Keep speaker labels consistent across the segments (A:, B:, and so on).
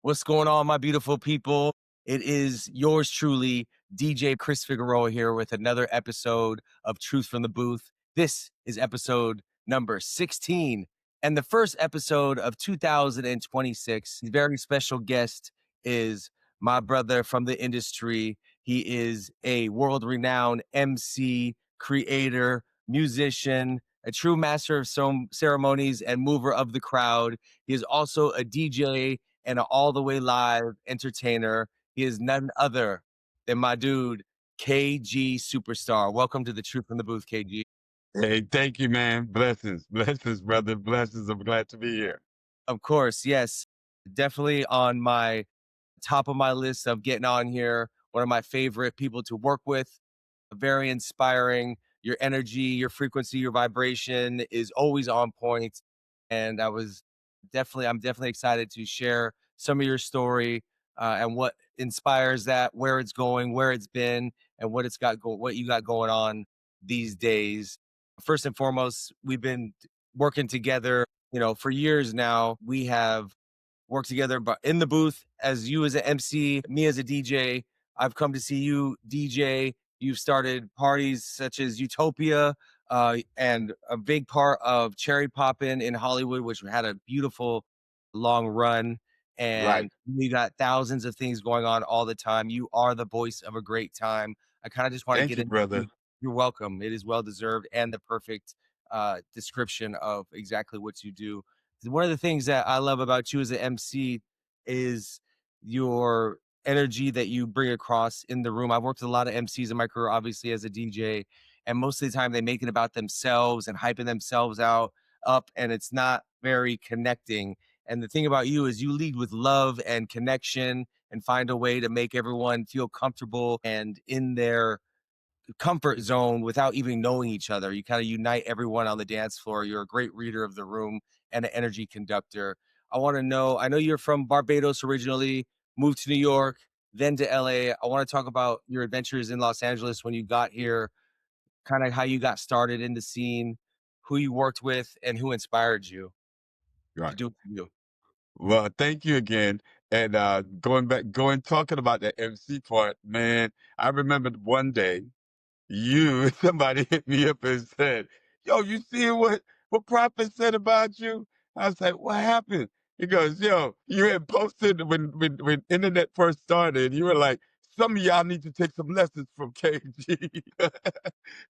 A: What's going on, my beautiful people? It is yours truly, DJ Chris Figueroa here with another episode of Truth from the Booth. This is episode number 16 and the first episode of 2026. Very special guest is my brother from the industry. He is a world-renowned MC, creator, musician, a true master of some ceremonies and mover of the crowd. He is also a DJ and an all the way live entertainer. He is none other than my dude, KG Superstar. Welcome to the Truth from the Booth, KG.
B: Hey, thank you, man. Blessings, blessings, brother. Blessings. I'm glad to be here.
A: Of course, yes, definitely on my top of my list of getting on here. One of my favorite people to work with. Very inspiring. Your energy, your frequency, your vibration is always on point. And I'm definitely excited to share some of your story and what inspires that, where it's going, where it's been, and what you got going on these days. First and foremost, we've been working together, for years now. We have worked together, but in the booth as you as an MC, me as a DJ. I've come to see you DJ. You've started parties such as Utopia, and a big part of Cherry Poppin' in Hollywood, which had a beautiful long run.
B: Right.
A: And we got thousands of things going on all the time. You are the voice of a great time. I kind of just want to
B: Thank
A: get
B: you,
A: into
B: brother.
A: you. You're welcome. It is well deserved and the perfect description of exactly what you do. One of the things that I love about you as an MC is your energy that you bring across in the room. I've worked with a lot of MCs in my career, obviously as a DJ, and most of the time they make it about themselves and hyping themselves up, and it's not very connecting. And the thing about you is you lead with love and connection and find a way to make everyone feel comfortable and in their comfort zone without even knowing each other. You kind of unite everyone on the dance floor. You're a great reader of the room and an energy conductor. I know you're from Barbados originally, moved to New York, then to LA. I want to talk about your adventures in Los Angeles when you got here, kind of how you got started in the scene, who you worked with, and who inspired you to
B: Right.
A: do what you do.
B: Well, thank you again. And talking about the MC part, man, I remember one day somebody hit me up and said, "Yo, you see what Prophet said about you?" I was like, "What happened?" He goes, "Yo, you had posted when internet first started. You were like, some of y'all need to take some lessons from KG."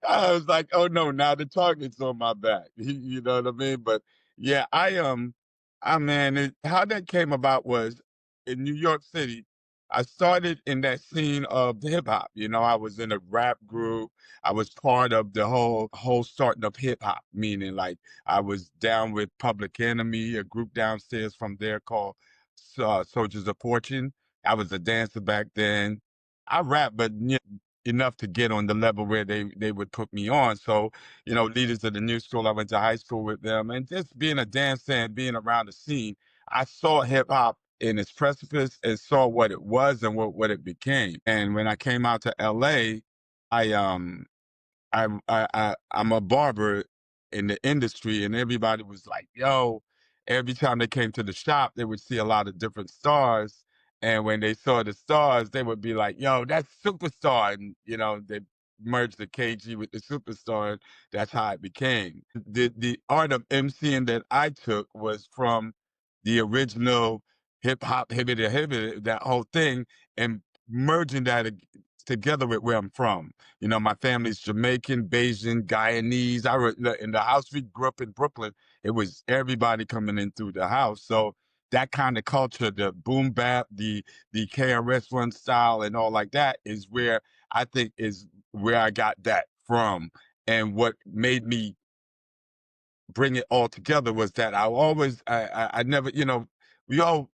B: I was like, "Oh no, now the target's on my back." You know what I mean? But yeah, how that came about was in New York City. I started in that scene of the hip hop. I was in a rap group. I was part of the whole starting of hip hop, meaning like I was down with Public Enemy, a group downstairs from there called Soldiers of Fortune. I was a dancer back then. I rap, but enough to get on the level where they would put me on. So, leaders of the new school, I went to high school with them, and just being a dancer and being around the scene, I saw hip hop in its precipice and saw what it was and what it became. And when I came out to LA, I I'm a barber in the industry, and everybody was like, "Yo!" Every time they came to the shop, they would see a lot of different stars, and when they saw the stars, they would be like, "Yo, that's Superstar!" And they merged the KG with the Superstar. That's how it became. The art of MCing that I took was from the original hip hop, hibbity hibbity, that whole thing, and merging that together with where I'm from. My family's Jamaican, Bayesian, Guyanese. In the house we grew up in Brooklyn. It was everybody coming in through the house. So that kind of culture, the boom bap, the KRS-One style, and all like that, is where I think is where I got that from. And what made me bring it all together was that I never, we all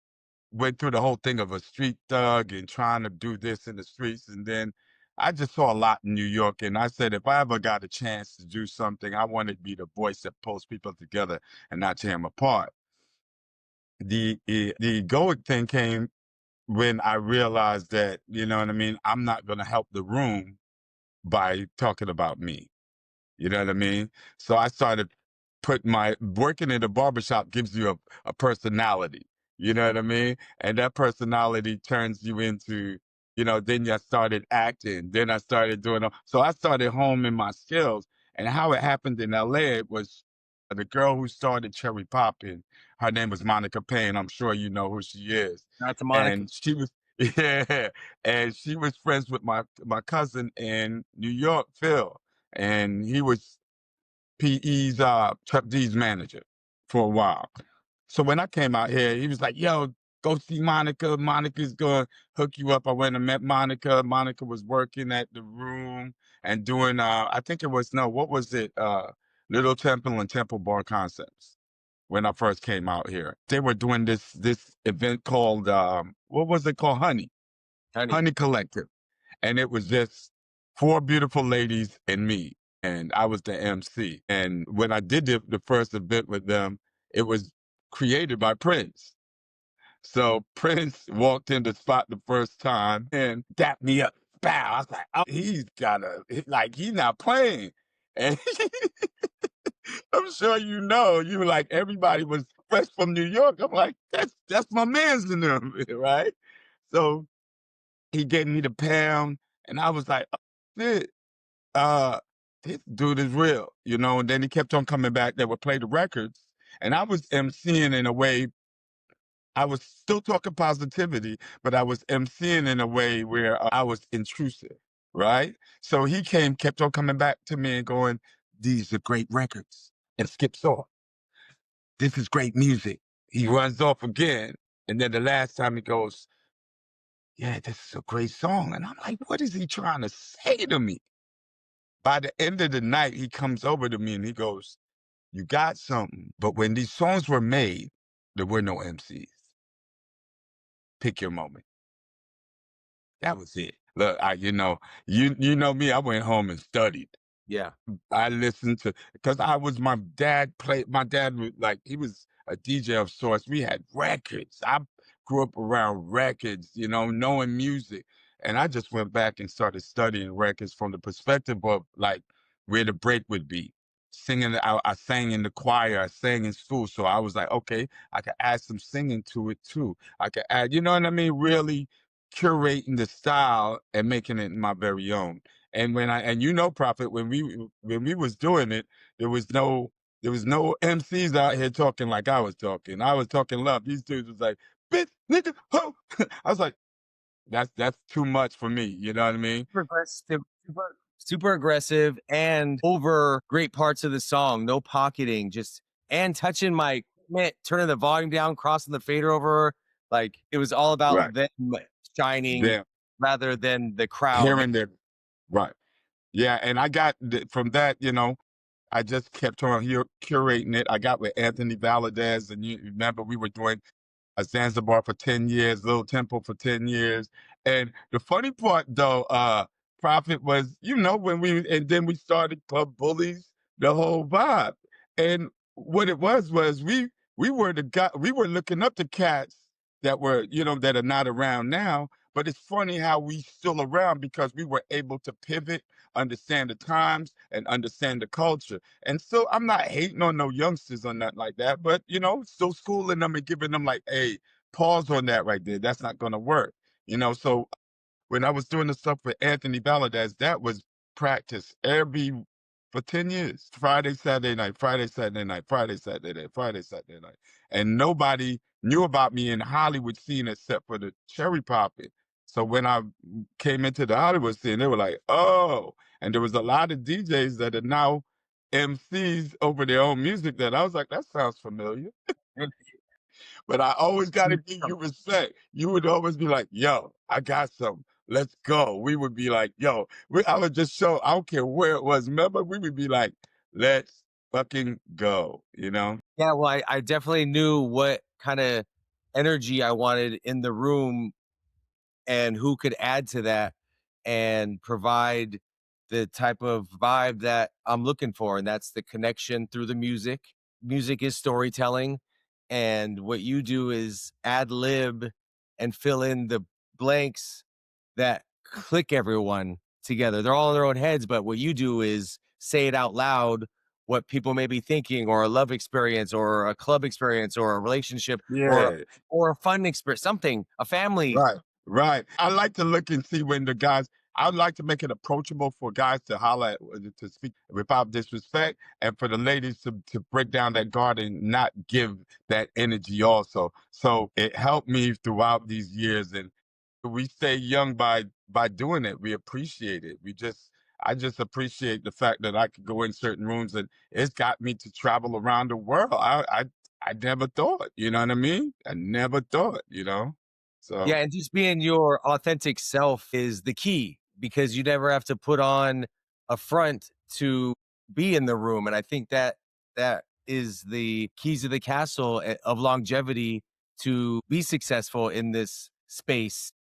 B: went through the whole thing of a street thug and trying to do this in the streets. And then I just saw a lot in New York. And I said, if I ever got a chance to do something, I wanted to be the voice that pulls people together and not tear them apart. The egoic thing came when I realized that, you know what I mean? I'm not going to help the room by talking about me. You know what I mean? So I started working in a barbershop gives you a personality. You know what I mean? And that personality turns you into, then I started acting. Then I started doing, so I started honing my skills. And how it happened in LA was the girl who started Cherry Poppin'. Her name was Monica Payne. I'm sure you know who she is.
A: Not to Monica.
B: And she was, yeah, and she was friends with my cousin in New York, Phil, and he was PE's trapeze manager for a while. So when I came out here, he was like, "Yo, go see Monica. Monica's gonna hook you up." I went and met Monica. Monica was working at the room and doing I think it was no, what was it? Little Temple and Temple Bar Concepts when I first came out here. They were doing this event called what was it called?
A: Honey.
B: Honey Collective. And it was just four beautiful ladies and me. And I was the MC. And when I did the first event with them, it was created by Prince. So Prince walked in the spot the first time and dapped me up. Bow. I was like, oh, he's not playing. And I'm sure you were like, everybody was fresh from New York. I'm like, that's my man's in them, right? So he gave me the pound, and I was like, oh, shit, uh, this dude is real, and then he kept on coming back. They would play the records, and I was emceeing in a way. I was still talking positivity, but I was emceeing in a way where I was intrusive, right? So he kept on coming back to me and going, "These are great records," and skips off. "This is great music." He runs off again, and then the last time he goes, "Yeah, this is a great song," and I'm like, "What is he trying to say to me?" By the end of the night, he comes over to me and he goes, "You got something, but when these songs were made, there were no MCs. Pick your moment." That was it. Look, you know me. I went home and studied.
A: Yeah.
B: I listened to because I was my dad was like he was a DJ of sorts. We had records. I grew up around records, knowing music. And I just went back and started studying records from the perspective of like where the break would be. Singing, I sang in the choir, I sang in school. So I was like, okay, I could add some singing to it too. I could add, you know what I mean? Really curating the style and making it my very own. And Prophet, when we was doing it, there was no MCs out here talking like I was talking. I was talking love. These dudes was like, bitch, nigga, ho. I was like, that's too much for me. You know what I mean?
A: Super aggressive, super aggressive and over great parts of the song. No pocketing, just and touching my equipment, turning the volume down, crossing the fader over. Like it was all
B: Right.
A: about them shining
B: There,
A: rather than the crowd.
B: hearing their right. Yeah, and I got from that, I just kept on here curating it. I got with Anthony Valadez, and you remember we were doing Zanzibar for 10 years, Little Temple for 10 years. And the funny part though, Prophet was, and then we started Club Bullies, the whole vibe. And what it was we were looking up to cats that were, that are not around now. But it's funny how we still around because we were able to pivot, understand the times, and understand the culture. And so I'm not hating on no youngsters or nothing like that, but still schooling them and giving them like, hey, pause on that right there. That's not gonna work. So when I was doing the stuff with Anthony Valadez, that was practice every for 10 years. Friday, Saturday night, Friday, Saturday night, Friday, Saturday night, Friday, Saturday night. And nobody knew about me in Hollywood scene except for the cherry popping. So when I came into the Hollywood scene, they were like, oh, and there was a lot of DJs that are now MCs over their own music that I was like, that sounds familiar. But I always got to give you respect. You would always be like, yo, I got some. Let's go. We would be like, yo, I would just show, I don't care where it was. Remember, we would be like, let's fucking go.
A: Yeah, well, I definitely knew what kind of energy I wanted in the room and who could add to that and provide the type of vibe that I'm looking for. And that's the connection through the music. Music is storytelling. And what you do is ad lib and fill in the blanks that click everyone together. They're all in their own heads, but what you do is say it out loud what people may be thinking, or a love experience or a club experience or a relationship
B: Yeah.
A: or a fun experience, something, a family.
B: Right, right. I like to look and see when the guys. I'd like to make it approachable for guys to holler at, to speak without disrespect, and for the ladies to break down that guard and not give that energy also. So it helped me throughout these years, and we stay young by doing it. We appreciate it. I just appreciate the fact that I could go in certain rooms, and it's got me to travel around the world. I never thought, you know what I mean? I never thought, you know.
A: Yeah,
B: So
A: and just being your authentic self is the key, because you never have to put on a front to be in the room, and I think that that is the keys to the castle of longevity to be successful in this space,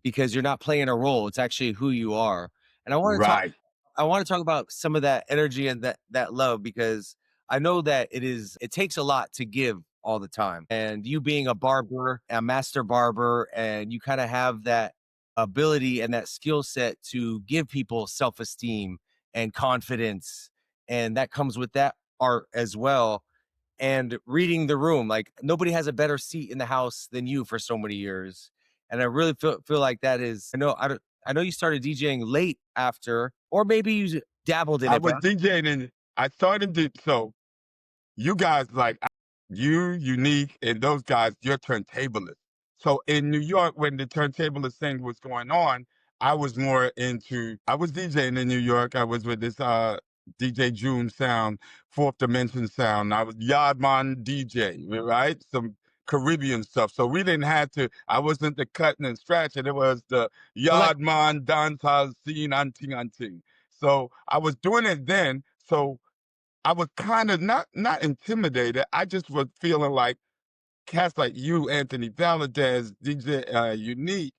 A: because you're not playing a role, it's actually who you are. And
B: right.
A: I want to talk about some of that energy and that love, because I know that it takes a lot to give all the time. And you being a barber, a master barber, and you kind of have that ability and that skill set to give people self-esteem and confidence, and that comes with that art as well. And reading the room, like nobody has a better seat in the house than you for so many years. And I really feel like that is, I know you started DJing late after, or maybe you dabbled in
B: I
A: it, but
B: was DJing and I started to so you guys like you, Unique, and those guys, you're turntablists. So in New York, when the turntablist thing was going on, I was more into. I was DJing in New York. I was with this DJ June Sound, Fourth Dimension Sound. I was Yardman DJ, right? Some Caribbean stuff. So we didn't have to. I wasn't the cutting and scratching. It was the
A: like
B: Yardman dancehall scene, anting anting. So I was doing it then. So I was kind of not intimidated. I just was feeling like cats like you, Anthony Valadez, DJ Unique,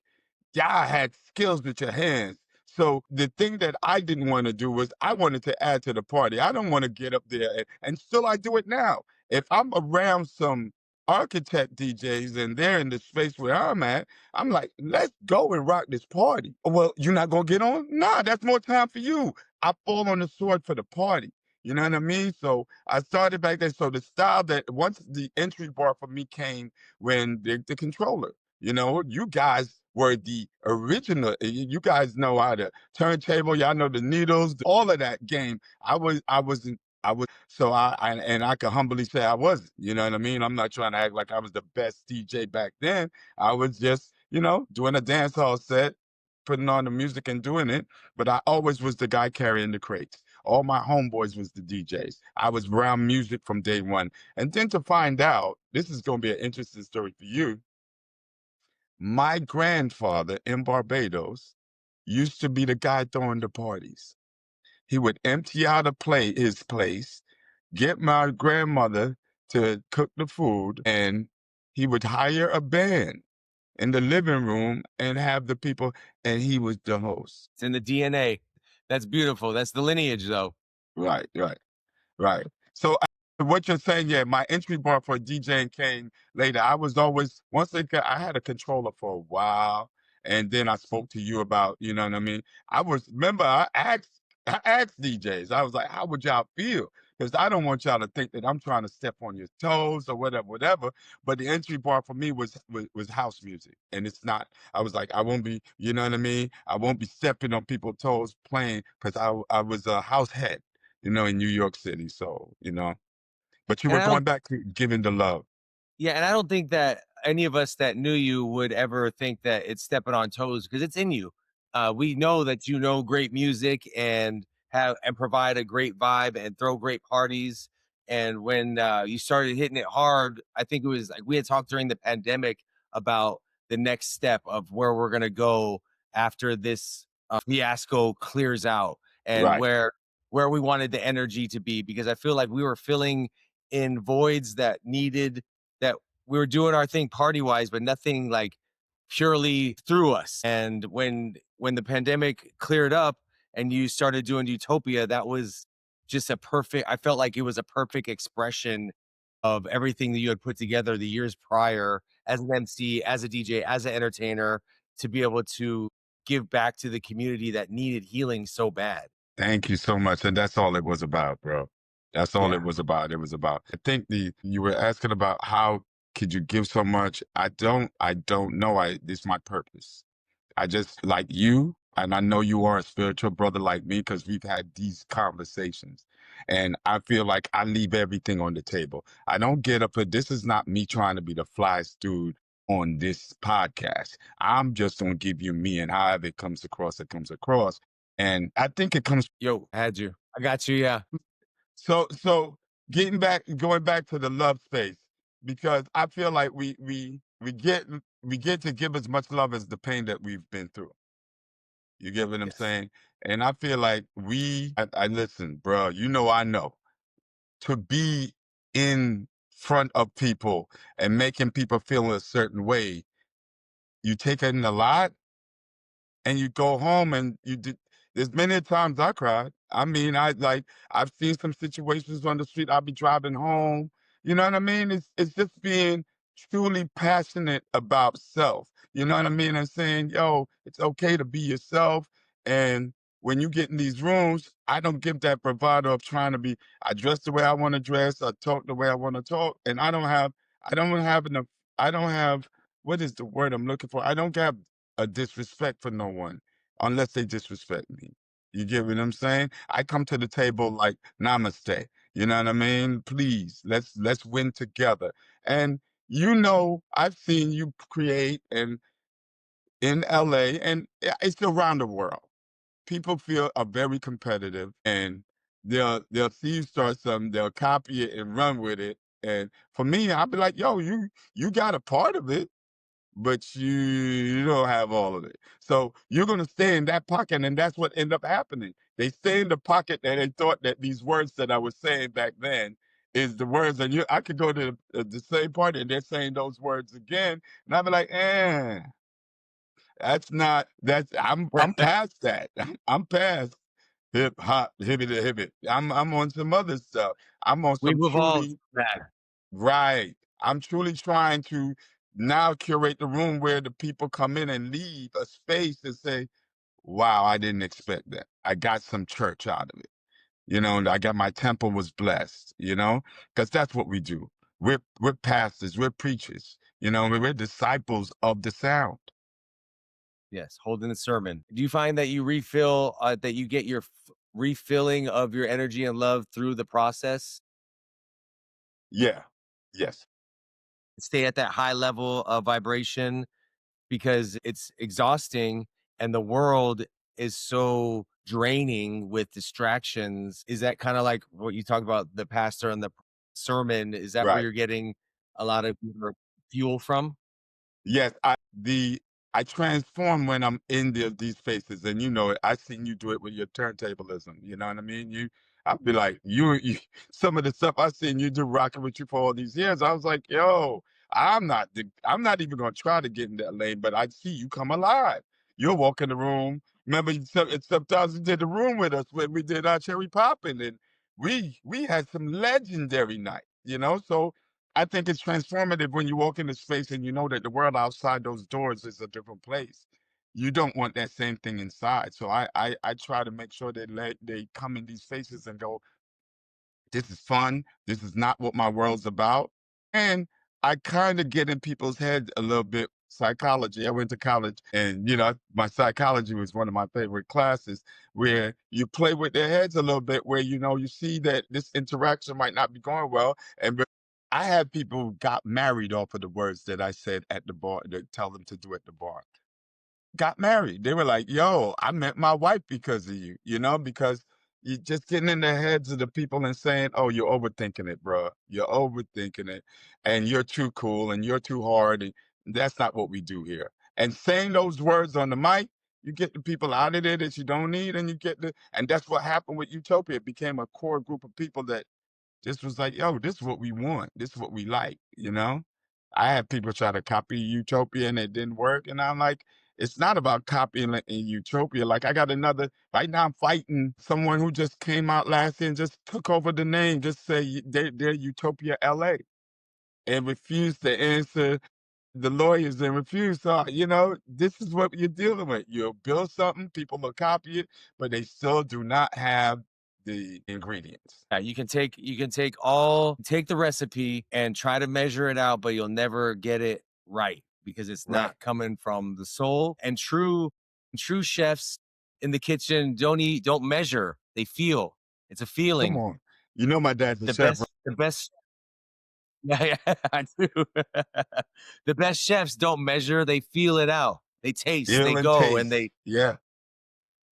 B: y'all had skills with your hands. So the thing that I didn't want to do was I wanted to add to the party. I don't want to get up there and still I do it now. If I'm around some architect DJs and they're in the space where I'm at, I'm like, let's go and rock this party. Well, you're not gonna get on? Nah, that's more time for you. I fall on the sword for the party. You know what I mean? So I started back there. So the style that once the entry bar for me came when the controller. You know, you guys were the original. You guys know how to turntable. Y'all know the needles, all of that game. I wasn't. I was so and I can humbly say I wasn't. You know what I mean? I'm not trying to act like I was the best DJ back then. I was just, doing a dance hall set, putting on the music and doing it. But I always was the guy carrying the crates. All my homeboys was the DJs. I was around music from day one. And then to find out, this is going to be an interesting story for you. My grandfather in Barbados used to be the guy throwing the parties. He would empty out his place, get my grandmother to cook the food, and he would hire a band in the living room and have the people, and he was the host.
A: it's in the DNA. That's beautiful. That's the lineage, though.
B: Right, right. Right. So what you're saying, yeah, my entry bar for DJing came later. I was always I had a controller for a while, and then I spoke to you about, you know what I mean. I asked DJs. I was like, how would y'all feel? Because I don't want y'all to think that I'm trying to step on your toes or whatever, whatever. But the entry bar for me was house music, and it's not. I was like, I won't be, you know what I mean. I won't be stepping on people's toes playing because I was a house head, in New York City. So, but you
A: And
B: were
A: I don't
B: going back to giving the love.
A: Yeah, and I don't think that any of us that knew you would ever think that it's stepping on toes, because it's in you. We know that you know great music and provide a great vibe and throw great parties. And when you started hitting it hard, I think it was like we had talked during the pandemic about the next step of where we're gonna go after this fiasco clears out, and
B: Right.
A: where we wanted the energy to be, because I feel like we were filling in voids that we were doing our thing party wise, but nothing like purely through us. And when the pandemic cleared up and you started doing Utopia, that was just a perfect. I felt like it was a perfect expression of everything that you had put together the years prior as an MC, as a DJ, as an entertainer, to be able to give back to the community that needed healing so bad.
B: Thank you so much. And that's all it was about, bro. That's all it
A: Yeah.
B: was about. It was about, I think you were asking about how could you give so much? I don't know. It's my purpose. I just like you, and I know you are a spiritual brother like me because we've had these conversations. And I feel like I leave everything on the table. I don't get up, but this is not me trying to be the flyest dude on this podcast. I'm just going to give you me, and however it comes across, it comes across. And I think it comes.
A: Yo, I had you. I got you. Yeah.
B: So going back to the love space, because I feel like we get to give as much love as the pain that we've been through. You get what I'm
A: Yes.
B: saying? And I feel like I listen, bro. I know to be in front of people and making people feel a certain way. You take in a lot, and you go home and you did. There's many times I cried. I mean, I've seen some situations on the street. I'll be driving home. You know what I mean? It's just being truly passionate about self. You know what I mean? And saying, yo, it's okay to be yourself. And when you get in these rooms, I don't give that bravado of trying to be. I dress the way I want to dress. I talk the way I want to talk, and I don't have enough. I don't have. What is the word I'm looking for? I don't have a disrespect for no one unless they disrespect me. You get what I'm saying? I come to the table like namaste. You know what I mean? Please, let's win together. And I've seen you create and in LA and it's around the world. People feel are very competitive and they'll see you start something, they'll copy it and run with it. And for me, I'll be like, yo, you got a part of it, but you don't have all of it. So you're going to stay in that pocket, and that's what ended up happening. They stay in the pocket that they thought that these words that I was saying back then is the words, and I could go to the same party and they're saying those words again, and I'd be like, that's not that's I'm past that. I'm past hip hop, hibbity hibbit. I'm on some other stuff. I'm on some
A: We've evolved,
B: truly.
A: man.
B: Right. I'm truly trying to now curate the room where the people come in and leave a space and say, wow, I didn't expect that. I got some church out of it. And I got my temple was blessed, because that's what we do. We're pastors, we're preachers, we're disciples of the sound.
A: Yes. Holding the sermon. Do you find that you refill, that you get your refilling of your energy and love through the process?
B: Yeah. Yes.
A: Stay at that high level of vibration because it's exhausting and the world is so draining with distractions. Is that kind of like what you talk about the pastor and the sermon? Is that where
B: Right.
A: you're getting a lot of your fuel from?
B: Yes, I transform when I'm in these spaces, and I seen you do it with your turntablism. You know what I mean? I'll be like, some of the stuff I seen you do rocking with you for all these years. I was like, yo, I'm not even gonna try to get in that lane, but I see you come alive. You'll walk in the room. Remember, sometimes you did the room with us when we did our cherry popping, and we had some legendary nights. So I think it's transformative when you walk into space and you know that the world outside those doors is a different place. You don't want that same thing inside. So I try to make sure that they come in these spaces and go, this is fun. This is not what my world's about. And I kind of get in people's heads a little bit. Psychology. I went to college and, my psychology was one of my favorite classes where you play with their heads a little bit, where, you see that this interaction might not be going well. And I had people who got married off of the words that I said at the bar, that tell them to do at the bar. Got married. They were like, yo, I met my wife because of you, because you just getting in the heads of the people and saying, oh, you're overthinking it, bro. You're overthinking it. And you're too cool and you're too hard. And that's not what we do here. And saying those words on the mic, you get the people out of there that you don't need, and and that's what happened with Utopia. It became a core group of people that this was like, yo, this is what we want. This is what we like. I had people try to copy Utopia and it didn't work. And I'm like, it's not about copying in Utopia. Like I got right now I'm fighting someone who just came out last year and just took over the name, just say they're Utopia LA and refused to answer the lawyers and refused. So, this is what you're dealing with. You'll build something, people will copy it, but they still do not have the ingredients.
A: Yeah, you can take the recipe and try to measure it out, but you'll never get it right because it's
B: Right.
A: not coming from the soul. And true chefs in the kitchen don't measure. They feel. It's a
B: Come
A: feeling.
B: on. You know my dad's a
A: The
B: chef, right?
A: best yeah, yeah, I do. The best chefs don't measure, they feel it out. They taste, they
B: Feel and
A: go, and
B: taste. Yeah.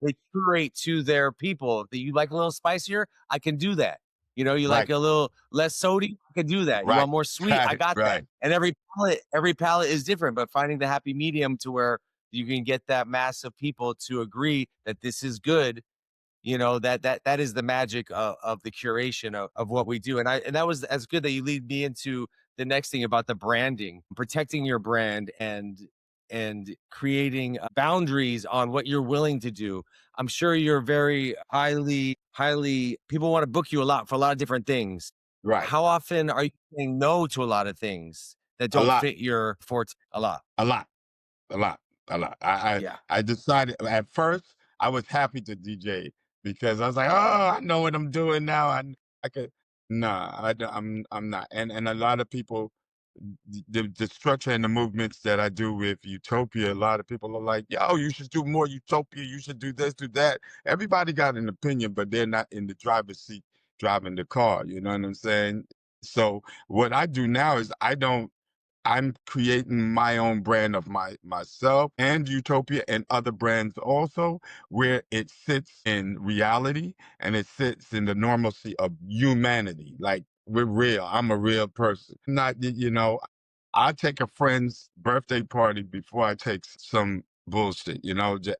A: they curate to their people. That you like a little spicier? I can do that. You know, you like
B: Right.
A: a little less sodium? I can do that. You
B: Right.
A: want more sweet?
B: Got
A: I
B: it.
A: got that.
B: Right.
A: And every palate is different, but finding the happy medium to where you can get that mass of people to agree that this is good, you know, that is the magic of the curation of what we do. And that was as good that you lead me into the next thing about the branding, protecting your brand and creating boundaries on what you're willing to do. I'm sure you're very highly people want to book you a lot for a lot of different things.
B: Right.
A: How often are you saying no to a lot of things that
B: A
A: don't
B: lot.
A: fit your forte? A lot.
B: A lot. A lot, a lot.
A: Yeah.
B: I decided at first I was happy to DJ because I was like, oh, I know what I'm doing now. I could. Nah, I'm not. And a lot of people, the structure and the movements that I do with Utopia, a lot of people are like, yo, you should do more Utopia. You should do this, do that. Everybody got an opinion, but they're not in the driver's seat driving the car. You know what I'm saying? So what I do now is I'm creating my own brand of myself and Utopia and other brands also, where it sits in reality and it sits in the normalcy of humanity. Like we're real. I'm a real person. Not I take a friend's birthday party before I take some bullshit,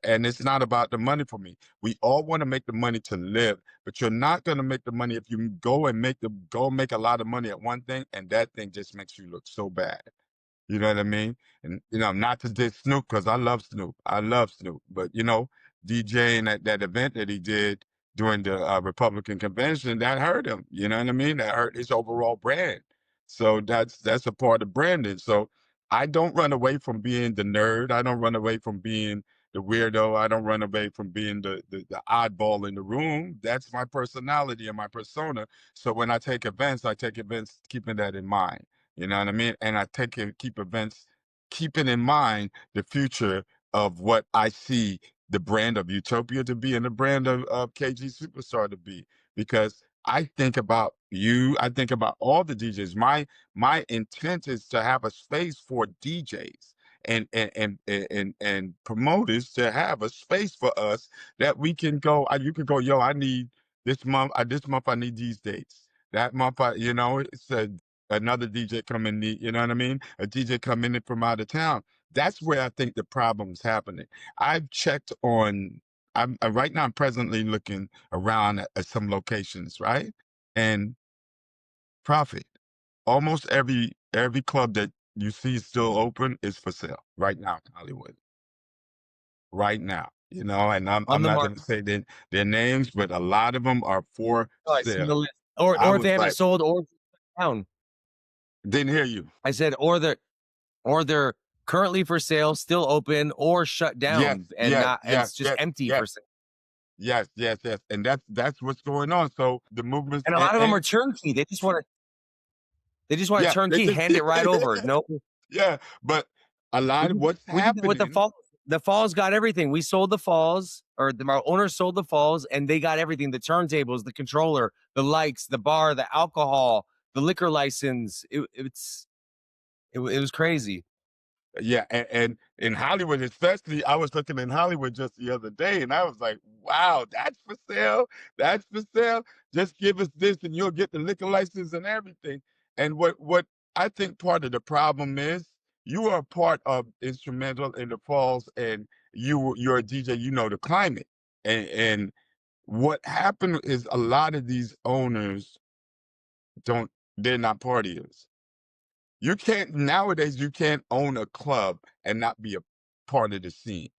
B: and it's not about the money for me. We all want to make the money to live, but you're not going to make the money if you go make a lot of money at one thing and that thing just makes you look so bad. You know what I mean? And not to diss Snoop because I love Snoop. I love Snoop. But DJing at that event that he did during the Republican convention, that hurt him. You know what I mean? That hurt his overall brand. So that's a part of branding. So I don't run away from being the nerd. I don't run away from being the weirdo. I don't run away from being the oddball in the room. That's my personality and my persona. So when I take events keeping that in mind. You know what I mean? And I keep events, keeping in mind the future of what I see the brand of Utopia to be and the brand of KG Superstar to be. Because I think about you, I think about all the DJs. My intent is to have a space for DJs and promoters to have a space for us that we can go. You can go, yo, I need this month I need these dates. That month it's another DJ come in, you know what I mean? A DJ come in from out of town. That's where I think the problem's happening. I've checked on. I'm right now. I'm presently looking around at some locations, right? And profit. Almost every club that you see still open is for sale right now in Hollywood. Right now, and
A: On
B: I'm
A: the
B: not
A: market.
B: going to say their names, but a lot of them are for
A: Oh, I see the
B: sale.
A: list.
B: I
A: Or if they
B: was
A: haven't
B: like,
A: sold or down.
B: didn't hear you.
A: I said, or they're currently for sale, still open, or shut
B: Yes,
A: down and
B: yes,
A: not and
B: yes,
A: it's just
B: yes,
A: empty
B: yes.
A: for sale.
B: Yes, yes, yes, and that's what's going on. So the movements,
A: And a lot of them are turnkey. They just want
B: yeah, they
A: turnkey,
B: just
A: hand it right over. No,
B: yeah, but a lot of what's
A: we did that with the
B: happening,
A: falls. The falls got everything. We sold the falls, our owner sold the falls, and they got everything: the turntables, the controller, the lights, the bar, the alcohol, the liquor license. It was crazy.
B: yeah, and in Hollywood, especially, I was looking in Hollywood just the other day, and I was like, wow, that's for sale, that's for sale. Just give us this, and you'll get the liquor license and everything. And what I think part of the problem is, you are part of instrumental in the falls, and you're a DJ, you know the climate, and what happened is a lot of these owners don't they're not partiers. You can't own a club and not be a part of the scene.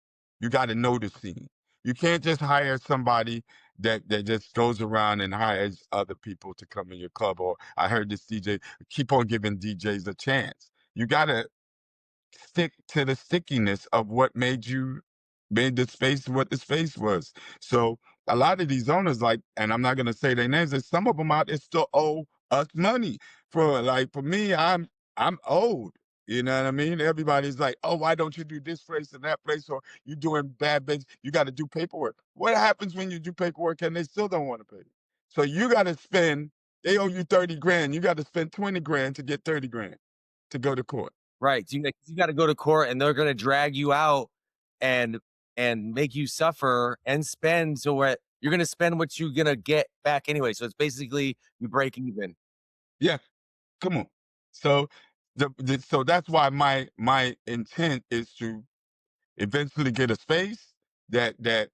B: You got to know the scene. You can't just hire somebody that just goes around and hires other people to come in your club. Or I heard this DJ keep on giving DJs a chance. You got to stick to the stickiness of what made the space what the space was. So a lot of these owners, like, and I'm not gonna say their names, there's some of them out there still owe us money. For me, I'm old. You know what I mean? Everybody's like, oh, why don't you do this place and that place? Or you doing bad business, you got to do paperwork. What happens when you do paperwork and they still don't want to pay you? So you got to spend, they owe you 30 grand. You got to spend 20 grand to get 30 grand to go to court.
A: Right. You got to go to court and they're going to drag you out and make you suffer and spend. So what you're going to spend what you're going to get back anyway. So it's basically you break even.
B: Yeah, come on. So so that's why my intent is to eventually get a space that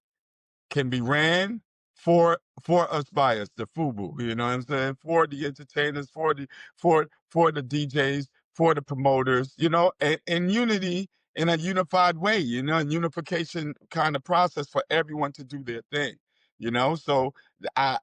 B: can be ran for us by us, the FUBU, you know what I'm saying? For the entertainers, for the DJs, for the promoters, in unity, in a unified way, and unification kind of process for everyone to do their thing, So I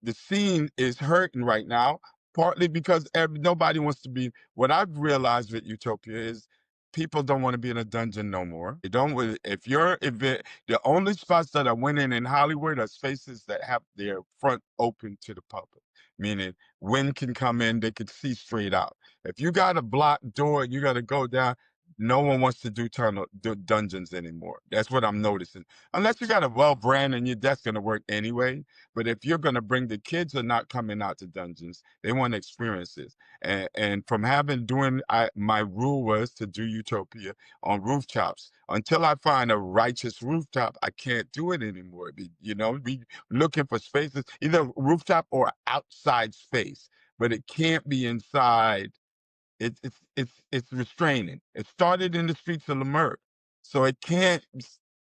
B: the scene is hurting right now, partly because nobody wants to be. What I've realized with Utopia is people don't want to be in a dungeon no more. They don't. The only spots that are winning in Hollywood are spaces that have their front open to the public, meaning wind can come in, they could see straight out. If you got a blocked door, you got to go down. No one wants to do dungeons anymore. That's what I'm noticing. Unless you got a well brand and that's going to work anyway. But if you're going to bring the kids are not coming out to dungeons, they want experiences. And from my rule was to do Utopia on rooftops. Until I find a righteous rooftop, I can't do it anymore. We looking for spaces, either rooftop or outside space, but it can't be inside. It's restraining. It started in the streets of Leimert, so it can't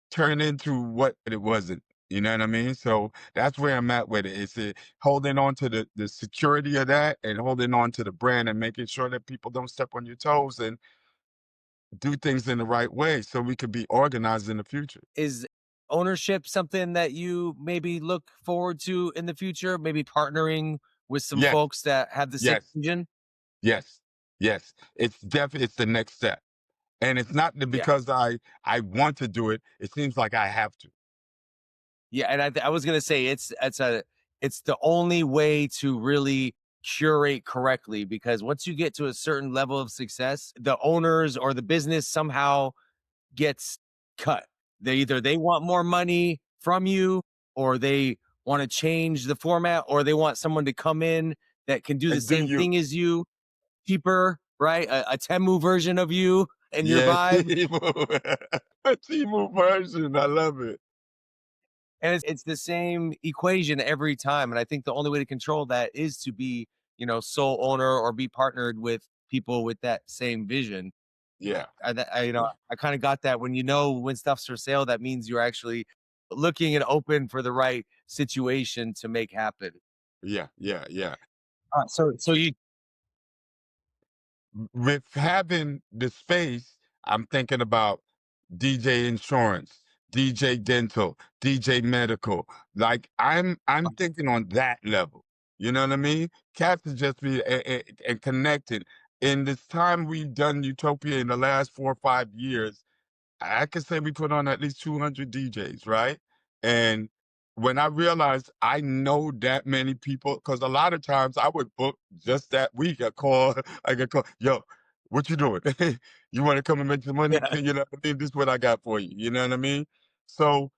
B: turn into what it wasn't. You know what I mean? So that's where I'm at with it. Holding on to the security of that and holding on to the brand and making sure that people don't step on your toes and do things in the right way so we could be organized in the future.
A: Is ownership something that you maybe look forward to in the future? Maybe partnering with some
B: Yes,
A: folks that have the same
B: yes,
A: vision?
B: yes, yes. It's the next step. And it's not
A: Yeah.
B: because I want to do it. It seems like I have to.
A: Yeah, and I was gonna say it's the only way to really curate correctly because once you get to a certain level of success, the owners or the business somehow gets cut. They want more money from you, or they want to change the format, or they want someone to come in that can do the
B: And do
A: same
B: you?
A: thing as you, cheaper, right? A Temu version of you and your
B: Yeah,
A: vibe.
B: Timu. A Timu version. I love it.
A: And it's the same equation every time. And I think the only way to control that is to be, sole owner or be partnered with people with that same vision.
B: Yeah,
A: I
B: yeah,
A: I kind of got that when stuff's for sale, that means you're actually looking and open for the right situation to make happen.
B: yeah, yeah, yeah.
A: So you
B: With having the space, I'm thinking about DJ insurance, DJ dental, DJ medical. Like I'm thinking on that level. You know what I mean? Cats to just be and connected. In this time we've done Utopia in the last 4 or 5 years, I could say we put on at least 200 DJs, right? And when I realized I know that many people, because a lot of times I would book just that week a call, I get call, yo, what you doing? You want to come and make some money?
A: yeah,
B: You know what I mean? This is what I got for you. You know what I mean? So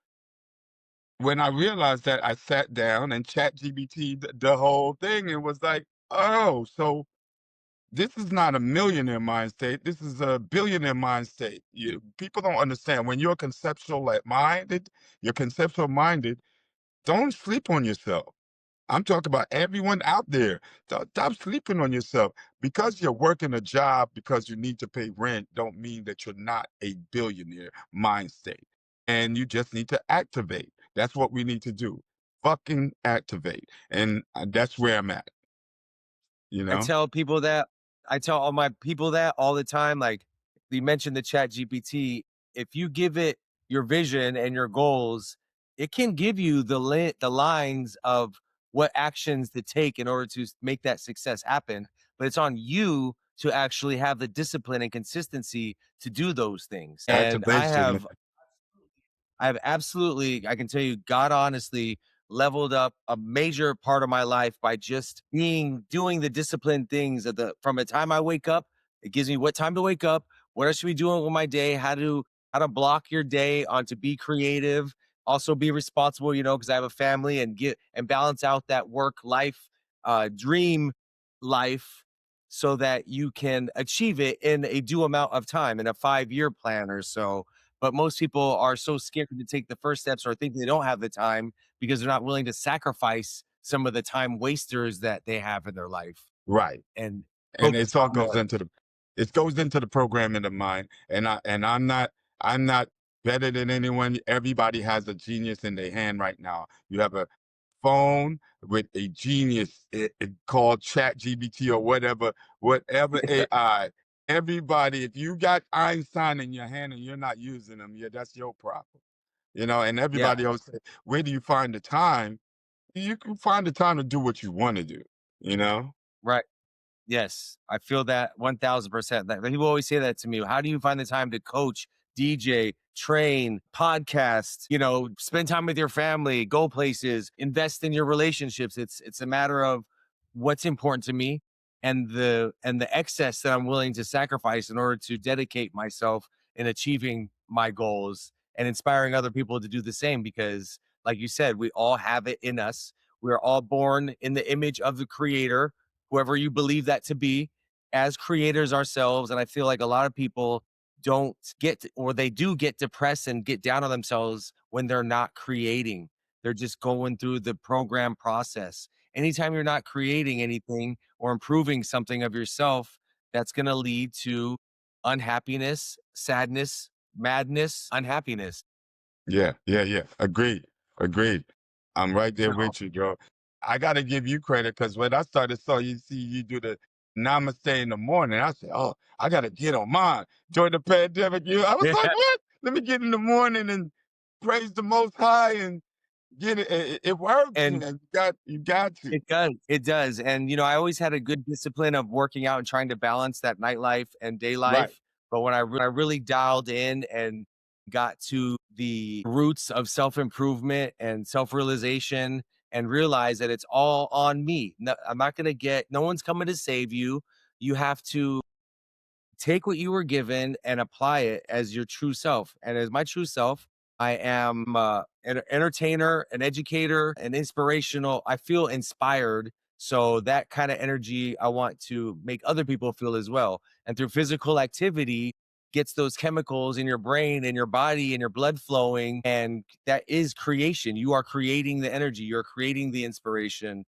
B: when I realized that, I sat down and chat GBT the whole thing and was like, oh, so this is not a millionaire mind state. This is a billionaire mind state. People don't understand when you're conceptual minded, don't sleep on yourself. I'm talking about everyone out there. Stop sleeping on yourself. Because you're working a job because you need to pay rent, don't mean that you're not a billionaire mind state. And you just need to activate. That's what we need to do. Fucking activate. And that's where I'm at, you
A: I
B: know?
A: tell people that I tell all my people that all the time. Like you mentioned the chat GPT, if you give it your vision and your goals, it can give you the lines of what actions to take in order to make that success happen. But it's on you to actually have the discipline and consistency to do those things. And
B: Activation, man.
A: I've absolutely, I can tell you, God honestly leveled up a major part of my life by just doing the disciplined things at from the time I wake up. It gives me what time to wake up, what I should be doing with my day, how to block your day on to be creative, also be responsible, because I have a family, and get and balance out that work life, dream life, so that you can achieve it in a due amount of time in a 5-year plan or so. But most people are so scared to take the first steps, or think they don't have the time because they're not willing to sacrifice some of the time wasters that they have in their life
B: Right.
A: and
B: And
A: focus
B: it's all
A: on
B: goes
A: more.
B: into the it goes into the program in the mind. And I'm not better than anyone. Everybody has a genius in their hand right now. You have a phone with a genius called Chat GBT or whatever AI. Everybody, if you got Einstein in your hand and you're not using them, yeah, that's your problem. And
A: Yeah,
B: everybody else say, where do you find the time? You can find the time to do what you want to do, you know?
A: right. Yes, I feel that 1000%. That people always say that to me. How do you find the time to coach, DJ, train, podcast, spend time with your family, go places, invest in your relationships? It's a matter of what's important to me, and the excess that I'm willing to sacrifice in order to dedicate myself in achieving my goals and inspiring other people to do the same, because like you said, we all have it in us. We are all born in the image of the creator, whoever you believe that to be, as creators ourselves. And I feel like a lot of people don't or they do get depressed and get down on themselves when they're not creating. They're just going through the program process. Anytime you're not creating anything or improving something of yourself, that's going to lead to unhappiness, sadness, madness, unhappiness.
B: Yeah, yeah, yeah. Agreed. Agreed. I'm right there
A: So,
B: with you, bro. I gotta give you credit because when I started saw you see you do the namaste in the morning, I said, oh, I gotta get on mine. During the pandemic, I was
A: yeah.
B: like, what? Let me get in the morning and praise the most high and get it. It works,
A: And
B: man. You got to.
A: it does. It does. And, I always had a good discipline of working out and trying to balance that nightlife and day
B: Right.
A: life. But when I really dialed in and got to the roots of self improvement and self realization, and realized that it's all on me. No, I'm not going to no one's coming to save you. You have to take what you were given and apply it as your true self. And as my true self, I am an entertainer, an educator, an inspirational. I feel inspired. So that kind of energy I want to make other people feel as well. And through physical activity, gets those chemicals in your brain and your body and your blood flowing. And that is creation. You are creating the energy, you're creating the inspiration.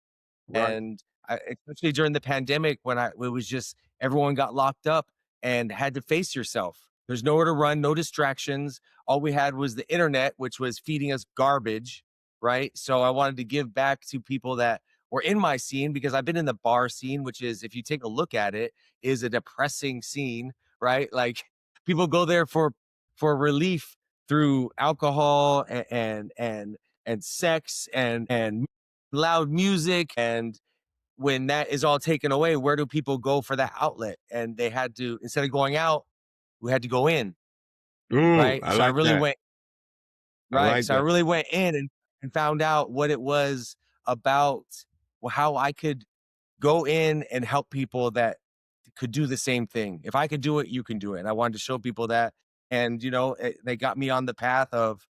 B: Right.
A: And especially during the pandemic, when it was just everyone got locked up and had to face yourself. There's nowhere to run, no distractions. All we had was the internet, which was feeding us garbage, right? So I wanted to give back to people that were in my scene, because I've been in the bar scene, which is, if you take a look at it, is a depressing scene, right? Like, people go there for relief through alcohol and sex and loud music. And when that is all taken away, where do people go for that outlet? And they had to, instead of going out, we had to go in,
B: Ooh,
A: right?
B: I like that. I like
A: So I
B: that.
A: really went in and found out what it was about, how I could go in and help people that could do the same thing. If I could do it, you can do it. And I wanted to show people that. And, they got me on the path of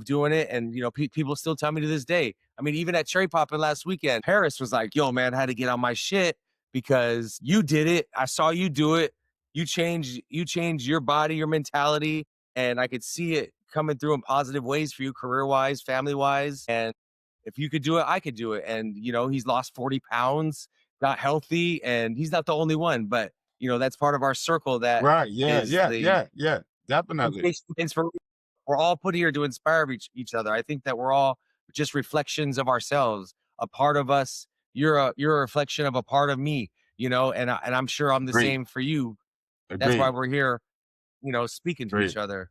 A: doing it. And, people still tell me to this day. I mean, even at Cherry Poppin' last weekend, Paris was like, yo, man, I had to get on my shit because you did it. I saw you do it. You changed your body, your mentality. And I could see it coming through in positive ways for you, career wise, family wise. And if you could do it, I could do it. And, he's lost 40 pounds, got healthy, and he's not the only one. But, that's part of our circle that
B: Right. Yeah.
A: is
B: Yeah.
A: the
B: Yeah. Yeah. Definitely.
A: inspiration. We're all put here to inspire each other. I think that we're all just reflections of ourselves. A part of us, you're a reflection of a part of me, and I'm sure I'm the
B: Agreed.
A: same for you. That's why
B: Agreed.
A: we're here, speaking to each
B: Agreed.
A: other.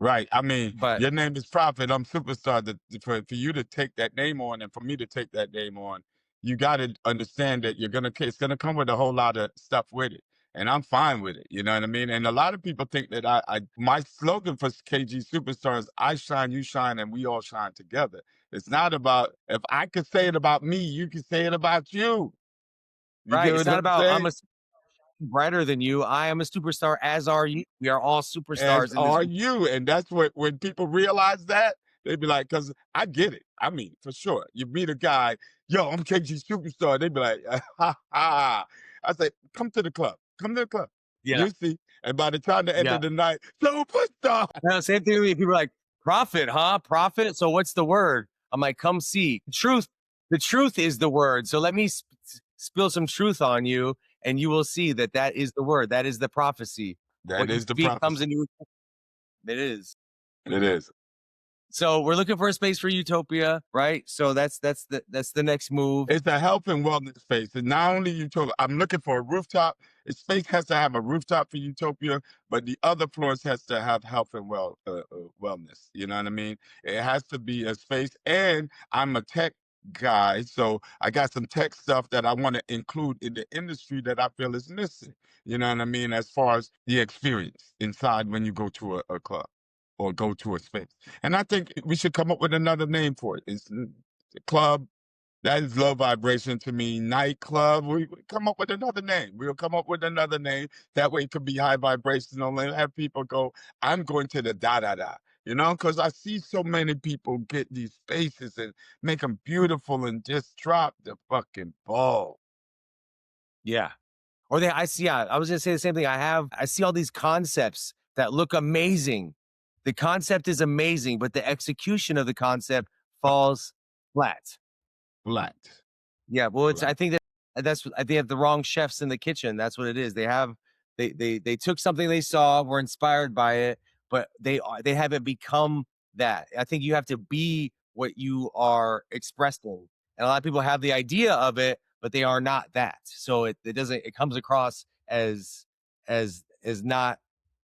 B: Right. I mean,
A: But
B: your name is Prophet. I'm Superstar. For you to take that name on and for me to take that name on, you got to understand that it's gonna come with a whole lot of stuff with it. and I'm fine with it. You know what I mean? And a lot of people think that my slogan for KG Superstar is I shine, you shine, and we all shine together. It's not about, if I could say it about me, you can say it about you. You
A: Right.
B: get
A: It's
B: what
A: not
B: I'm
A: about I'm
B: saying?
A: a brighter than you. I am a superstar, as are you. We are all
B: As
A: superstars in this.
B: are you. And that's what, when people realize that, they be like, because I get it. I mean, for sure. You meet a guy, yo, I'm KG Superstar. They be like, ha ha. I say, come to the club. Come to the club.
A: Yeah.
B: You see. And by the time the end
A: Yeah.
B: of the night, superstar.
A: No, same thing with me. People are like, profit, huh? Profit. So what's the word? I'm like, come see. The truth is the word. So let me spill some truth on you, and you will see that that is the word. That is the prophecy.
B: That
A: What you
B: is the
A: speak comes
B: prophecy.
A: into it is.
B: It is.
A: So we're looking for a space for Utopia, right? So that's the next move.
B: It's a health and wellness space. And not only Utopia, I'm looking for a rooftop. The space has to have a rooftop for Utopia, but the other floors has to have health and wellness. You know what I mean? It has to be a space. And I'm a tech guy, so I got some tech stuff that I want to include in the industry that I feel is missing. You know what I mean? As far as the experience inside when you go to a club or go to a space. And I think we should come up with another name for it. It's the club, that is low vibration to me. Nightclub, we come up with another name. We'll come up with another name. That way it could be high vibrational and have people go, I'm going to the da da da. You know, because I see so many people get these spaces and make them beautiful and just drop the fucking ball.
A: Yeah. Or I see, yeah, I was gonna say the same thing. I see all these concepts that look amazing. The concept is amazing, but the execution of the concept falls flat.
B: Flat.
A: Yeah, well, it's I
B: Flat.
A: think they have the wrong chefs in the kitchen. That's what it is. They took something they saw, were inspired by it, but they haven't become that. I think you have to be what you are expressing. And a lot of people have the idea of it, but they are not that. So it doesn't it comes across as not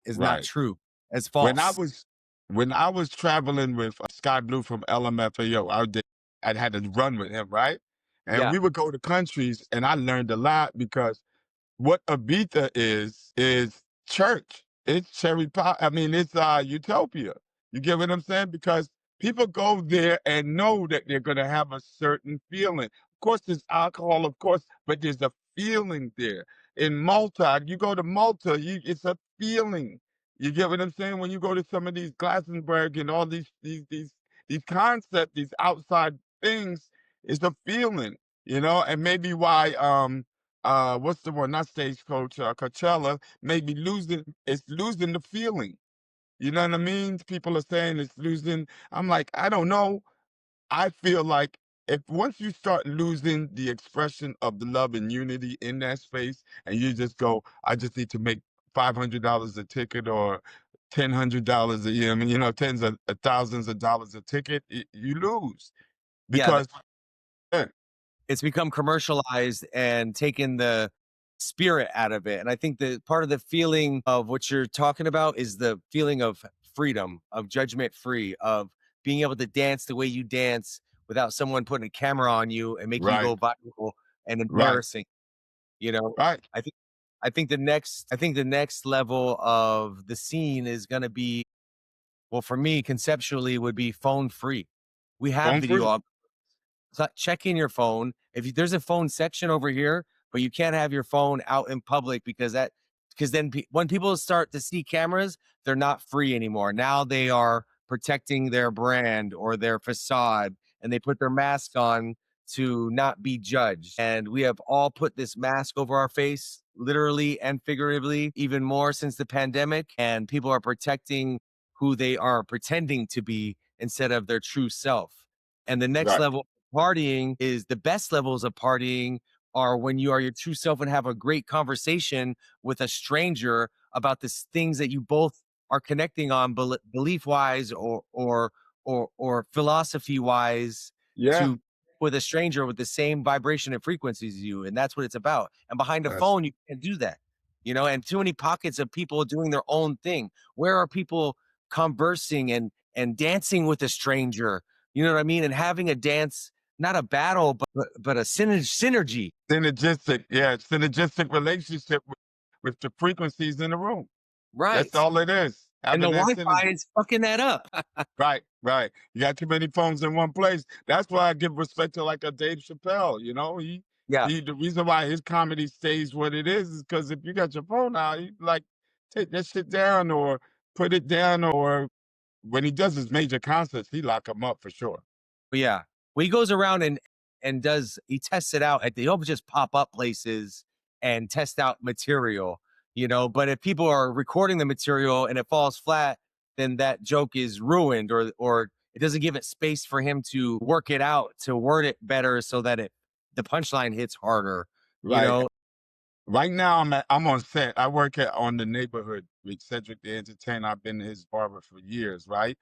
A: is not
B: Right.
A: true, as
B: When I
A: false.
B: was when I was traveling with Sky Blue from LMFAO, I had to run with him, right? And
A: Yeah.
B: we would go to countries, and I learned a lot because what Ibiza is church. It's cherry pie. I mean, it's Utopia. You get what I'm saying? Because people go there and know that they're gonna have a certain feeling. Of course, there's alcohol, of course, but there's a feeling there. In Malta, you go to Malta, it's a feeling. You get what I'm saying? When you go to some of these Glastonbury and all these concepts, these outside things, it's a feeling, you know, and maybe why what's the one, not Stagecoach, Coachella, maybe it's losing the feeling. You know what I mean? People are saying it's losing. I'm like, I don't know. I feel like if once you start losing the expression of the love and unity in that space, and you just go, I just need to make $500 a ticket or $1,000 a year, I mean, you know, tens of thousands of dollars a ticket, you lose
A: Yeah,
B: because eh,
A: it's become commercialized and taken the spirit out of it. And I think that part of the feeling of what you're talking about is the feeling of freedom, of judgment free, of being able to dance the way you dance without someone putting a camera on you and making you
B: right,
A: go viral and
B: right,
A: embarrassing. You know,
B: right,
A: I think I think the next level of the scene is going to be, well, for me conceptually would be phone free. We have
B: phone free,
A: video, so check in your phone. If you, there's a phone section over here, but you can't have your phone out in public because then when people start to see cameras, they're not free anymore. Now they are protecting their brand or their facade, and they put their mask on to not be judged. And we have all put this mask over our face, literally and figuratively, even more since the pandemic. And people are protecting who they are pretending to be instead of their true self. And the next
B: right.
A: level partying is the best levels of partying are when you are your true self and have a great conversation with a stranger about the things that you both are connecting on belief wise or philosophy wise
B: Yeah.
A: to with a stranger with the same vibration and frequencies as you, and that's what it's about. And behind a
B: That's
A: phone you can't do that, you know. And too many pockets of people doing their own thing. Where are people conversing and dancing with a stranger, you know what I mean, and having a dance, not a battle, but a synergy.
B: synergistic, yeah, synergistic relationship with the frequencies in the room. That's
A: Right.
B: all it is.
A: And the
B: Having that
A: Wi-Fi
B: synergy.
A: is fucking that up.
B: Right, right. You got too many phones in one place. That's why I give respect to like a Dave Chappelle. You know,
A: Yeah.
B: he the reason why his comedy stays what it is because if you got your phone out, you like take that shit down or put it down or when he does his major concerts, he lock them up for sure.
A: But yeah, when he goes around and does he tests it out at he'll just pop up places and test out material, you know. But if people are recording the material and it falls flat, then that joke is ruined, or it doesn't give it space for him to work it out, to word it better so that it the punchline hits harder, you
B: Right.
A: know.
B: Right now, I'm on set. I work on the neighborhood with Cedric the Entertainer. I've been his barber for years, right?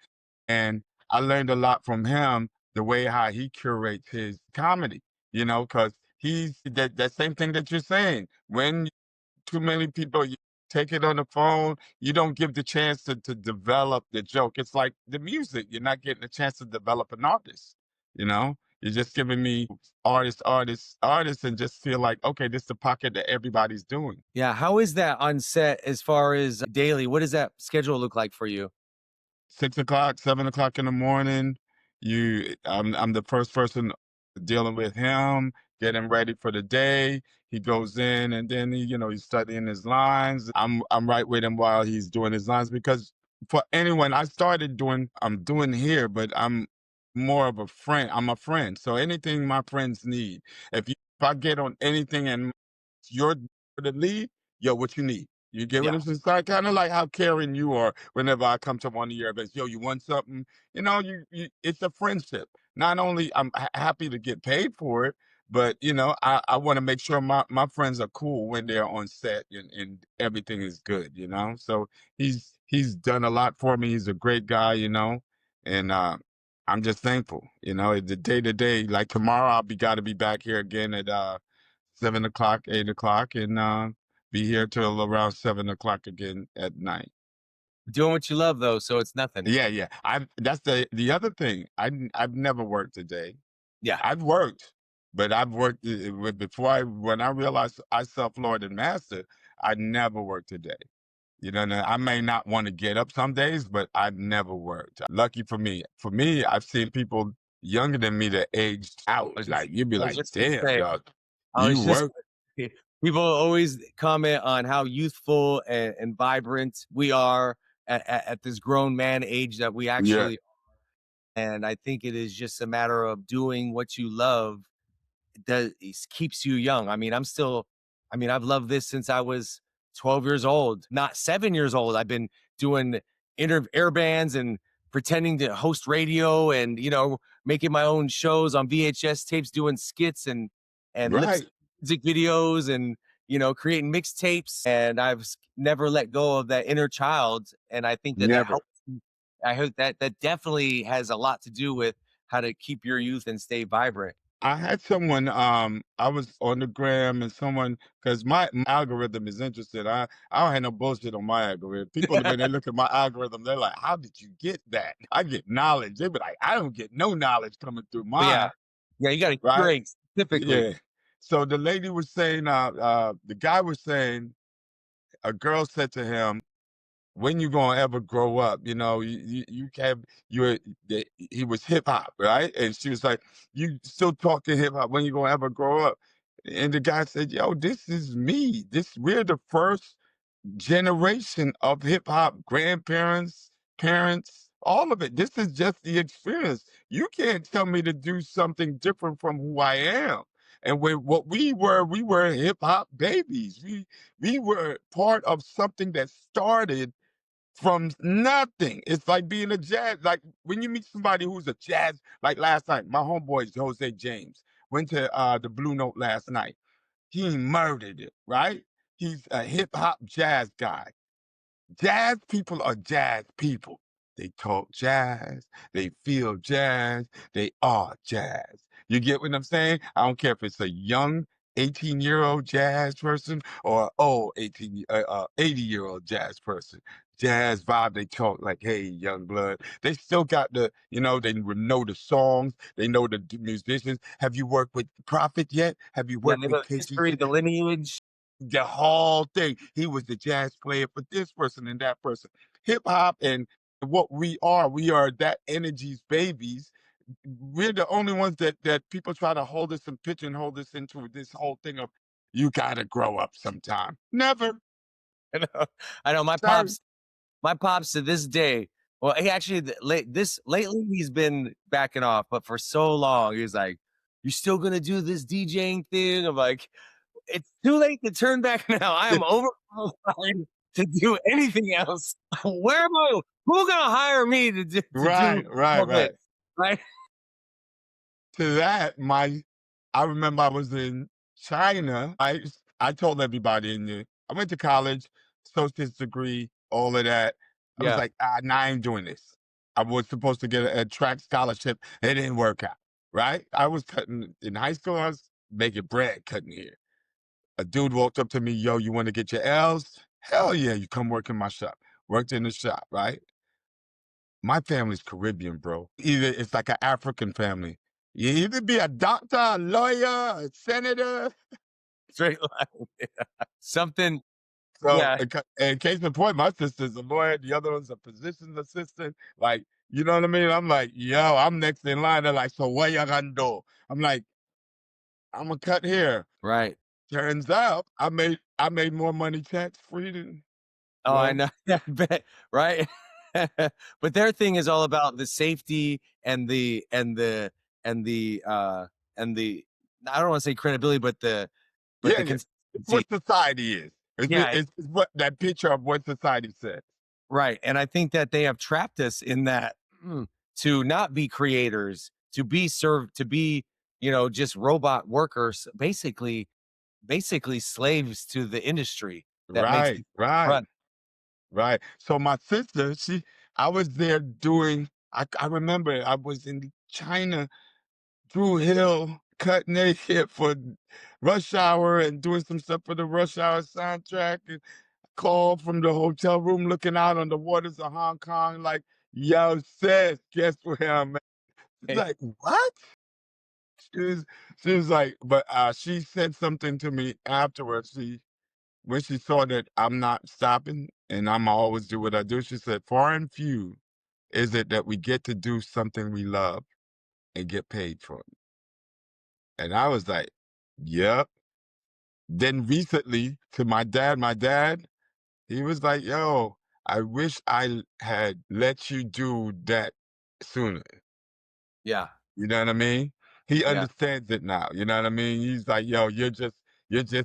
B: And I learned a lot from him, the way how he curates his comedy, because he's that same thing that you're saying. When too many people you take it on the phone, you don't give the chance to develop the joke. It's like the music. You're not getting a chance to develop an artist, you know? You're just giving me artists, and just feel like, okay, this is the pocket that everybody's doing.
A: Yeah, how is that on set as far as daily? What does that schedule look like for you?
B: 6 o'clock, 7 o'clock in the morning. I'm the first person dealing with him, getting ready for the day. He goes in and then he's studying his lines. I'm right with him while he's doing his lines because for anyone I'm doing here, but I'm more of a friend. I'm a friend. So anything my friends need. If I get on anything and you're the lead, yo, what you need? You get what
A: Yeah.
B: I'm saying? It's kind of like how caring you are whenever I come to one of your events. Yo, you want something? It's a friendship. Not only I'm happy to get paid for it, but I want to make sure my friends are cool when they're on set and everything is good. So he's done a lot for me. He's a great guy. And I'm just thankful. The day to day. Like tomorrow, got to be back here again at 7 o'clock, 8 o'clock, and be here till around 7 o'clock again at night.
A: Doing what you love though, so it's nothing.
B: Yeah, yeah. That's the other thing. I've never worked a day.
A: Yeah.
B: I've worked, but I've worked when I realized I self-lord and master. I never worked a day. Now, I may not want to get up some days, but I've never worked. Lucky for me. For me, I've seen people younger than me that aged out. Like you'd be
A: I was
B: like,
A: just gonna
B: damn,
A: say,
B: dog,
A: I
B: you
A: was just
B: work.
A: people always comment on how youthful and vibrant we are at this grown man age that we
B: Yeah,
A: actually, and I think it is just a matter of doing what you love that keeps you young. I mean, I've loved this since I was 12 years old, not 7 years old. I've been doing air bands and pretending to host radio and, making my own shows on VHS tapes, doing skits and lips,
B: right.
A: music videos and, creating mixtapes. And never let go of that inner child. And I think that
B: Never.
A: helps. I hope that definitely has a lot to do with how to keep your youth and stay vibrant.
B: I had someone, I was on the gram and someone, because my algorithm is interested. I don't have no bullshit on my algorithm. People, when they look at my algorithm, they're like, how did you get that? I get knowledge. They be like, I don't get no knowledge coming through
A: But yeah,
B: mine,
A: yeah, you got to
B: right?
A: curate specifically.
B: Yeah. So the lady was saying, the guy was saying, a girl said to him, when you gonna ever grow up? You can't. He was hip hop, right? And she was like, "You still talking hip hop? When you gonna ever grow up?" And the guy said, "Yo, this is me. We're the first generation of hip hop. Grandparents, parents, all of it. This is just the experience. You can't tell me to do something different from who I am." And what we were hip hop babies. We were part of something that started from nothing. It's like being a jazz. Like when you meet somebody who's a jazz, like last night, my homeboy Jose James went to the Blue Note last night. He murdered it, right? He's a hip hop jazz guy. Jazz people are jazz people. They talk jazz, they feel jazz, they are jazz. You get what I'm saying? I don't care if it's a young 18-year-old jazz person or an old 80-year-old jazz person. Jazz vibe, they talk like, hey, young blood. They still got they know the songs, they know the musicians. Have you worked with Prophet yet? Have you
A: Yeah,
B: worked
A: they
B: with
A: know the history,
B: KTC?
A: the lineage.
B: the whole thing. He was the jazz player for this person and that person. Hip hop and what we are that energy's babies. We're the only ones that people try to hold us and pigeonhole us into this whole thing of you gotta grow up sometime. Never.
A: I know, I know
B: Sorry.
A: my pops to this day, well, he actually lately he's been backing off, but for so long he's like, "You still gonna do this DJing thing?" I'm like, "It's too late to turn back now. I am overqualified to do anything else. Where am I? Who gonna hire me to do
B: Right, right,
A: all this?"
B: right.
A: Right?
B: To that, I remember I was in China. I told everybody in there. I went to college, associate's degree, all of that. I was
A: Yeah.
B: like, nah, I ain't doing this. I was supposed to get a track scholarship. It didn't work out. Right? I was cutting in high school. I was making bread cutting here. A dude walked up to me, yo, you want to get your L's? Hell yeah, you come work in my shop. Worked in the shop, right? My family's Caribbean, bro. Either it's like an African family. You either be a doctor, a lawyer, a senator.
A: Straight line. Something,
B: So,
A: yeah,
B: in case in point, my sister's a lawyer, the other one's a physician's assistant. Like, you know what I mean? I'm like, yo, I'm next in line. They're like, so what you gonna do? I'm like, I'm gonna cut here.
A: right.
B: Turns out I made more money tax free than
A: Oh, I
B: well,
A: know. I bet, right? But their thing is all about the safety and and the I don't wanna say credibility, but
B: yeah,
A: the
B: yeah. It's what
A: consistency.
B: society is.
A: Yeah,
B: It's what that picture of what society says.
A: right, and I think that they have trapped us in that, to not be creators, to be served, to be, just robot workers, basically slaves to the industry that makes it
B: Right, right.
A: run.
B: Right. So my sister, I was there doing, I remember I was in China, Drew Hill, cutting their hit for Rush Hour and doing some stuff for the Rush Hour soundtrack and call from the hotel room looking out on the waters of Hong Kong, like, yo, sis, guess where I'm at? She's like, what? She was, she was like, but she said something to me afterwards. When she saw that I'm not stopping and I'm always do what I do, she said, "Far and few is it that we get to do something we love and get paid for it." And I was like, "Yep." Then recently, to my dad, he was like, "Yo, I wish I had let you do that sooner."
A: Yeah,
B: You know what I mean? He
A: yeah.
B: understands it now. You know what I mean? He's like, "Yo, you're just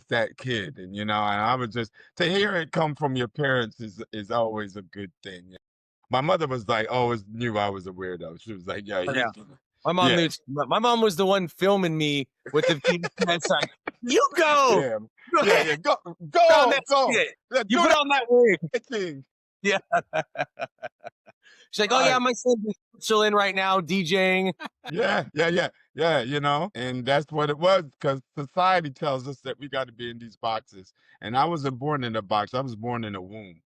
B: that kid," and and I was just to hear it come from your parents is always a good thing. My mother was like, always knew I was a weirdo. She was like, "Yeah,
A: Oh, yeah.
B: he's
A: My mom
B: yeah,
A: knew my mom was the one filming me with the VHS like, "You go!
B: yeah,
A: Go
B: yeah,
A: ahead,
B: yeah. Go,
A: put on that
B: go, go.
A: shit.
B: Yeah,
A: You
B: do
A: put on that wig."
B: that thing."
A: Yeah. She's like, "Oh, yeah,
B: Right.
A: my son's in Switzerland right now DJing."
B: Yeah, yeah, yeah, yeah. And that's what it was because society tells us that we got to be in these boxes. And I wasn't born in a box. I was born in a womb.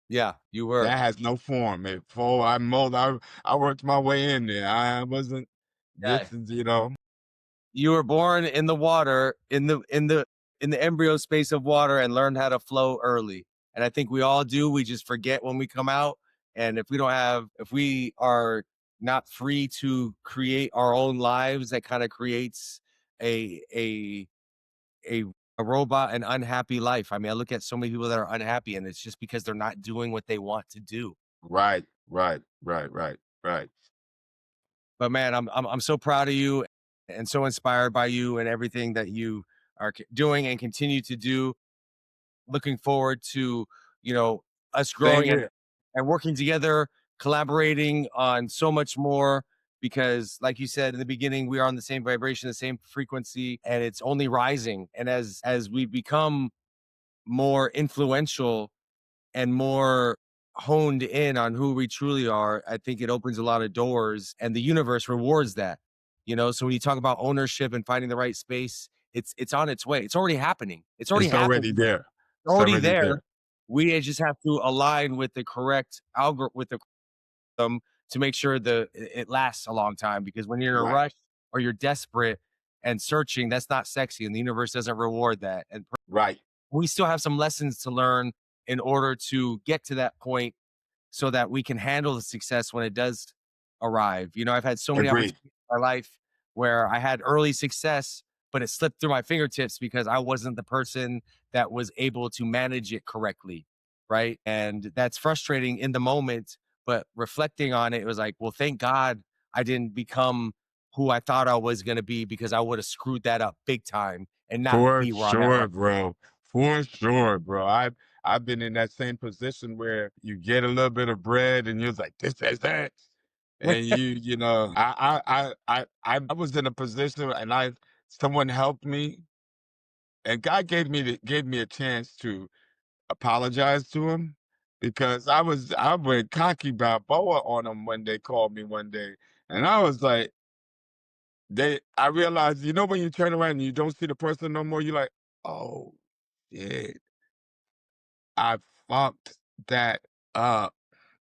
A: Yeah, you were.
B: That has no form. I worked my way in there. I wasn't
A: Yeah.
B: this is.
A: You were born in the water, in the embryo space of water and learned how to flow early. And I think we all do. We just forget when we come out. And if we are not free to create our own lives, that kind of creates a a a a robot, an unhappy life. I mean, I look at so many people that are unhappy, and it's just because they're not doing what they want to do.
B: Right, right, right, right, right.
A: But man, I'm so proud of you and so inspired by you and everything that you are doing and continue to do. Looking forward to, you know, us
B: Same
A: growing
B: here.
A: and working together, collaborating on so much more because like you said in the beginning, we are on the same vibration, the same frequency, and it's only rising. And as we become more influential and more honed in on who we truly are, I think it opens a lot of doors and the universe rewards that. So when you talk about ownership and finding the right space, it's on its way. It's already happening. It's already
B: It's
A: happened.
B: already there.
A: It's
B: It's
A: already
B: already
A: there.
B: there.
A: We just have to align with the correct algorithm with the to make sure it lasts a long time because when you're in a
B: Right,
A: rush or you're desperate and searching, that's not sexy and the universe doesn't reward that. And
B: right.
A: We still have some lessons to learn in order to get to that point so that we can handle the success when it does arrive. You know, I've had so many
B: Agreed.
A: opportunities in my life where I had early success, but it slipped through my fingertips because I wasn't the person that was able to manage it correctly. Right. And that's frustrating in the moment. But reflecting on it, it was like, well, thank God I didn't become who I thought I was going to be, because I would have screwed that up big time and not
B: For
A: be where I'm at
B: sure,
A: right.
B: bro. For sure, bro. I've been in that same position where you get a little bit of bread and you're like, this is it. And you know, I was in a position and someone helped me, and God gave me a chance to apologize to him because I went cocky Balboa on him when they called me one day, and I was like, I realized, you know, when you turn around and you don't see the person no more, you're like, oh shit, I fucked that up.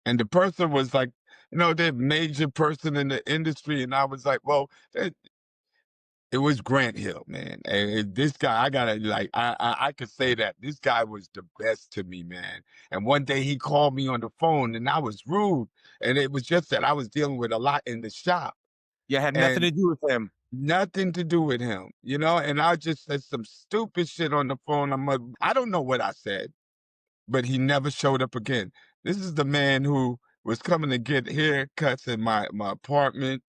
B: And the person was like, you know, the major person in the industry, and I was like, well, it was Grant Hill, man. And this guy, I gotta like, I could say that this guy was the best to me, man. And one day he called me on the phone, and I was rude, and it was just that I was dealing with a lot in the shop,
A: Yeah, had nothing
B: and
A: to do with him.
B: nothing to do with him, you know. And I just said some stupid shit on the phone. I don't know what I said, but he never showed up again. This is the man who was coming to get haircuts in my apartment,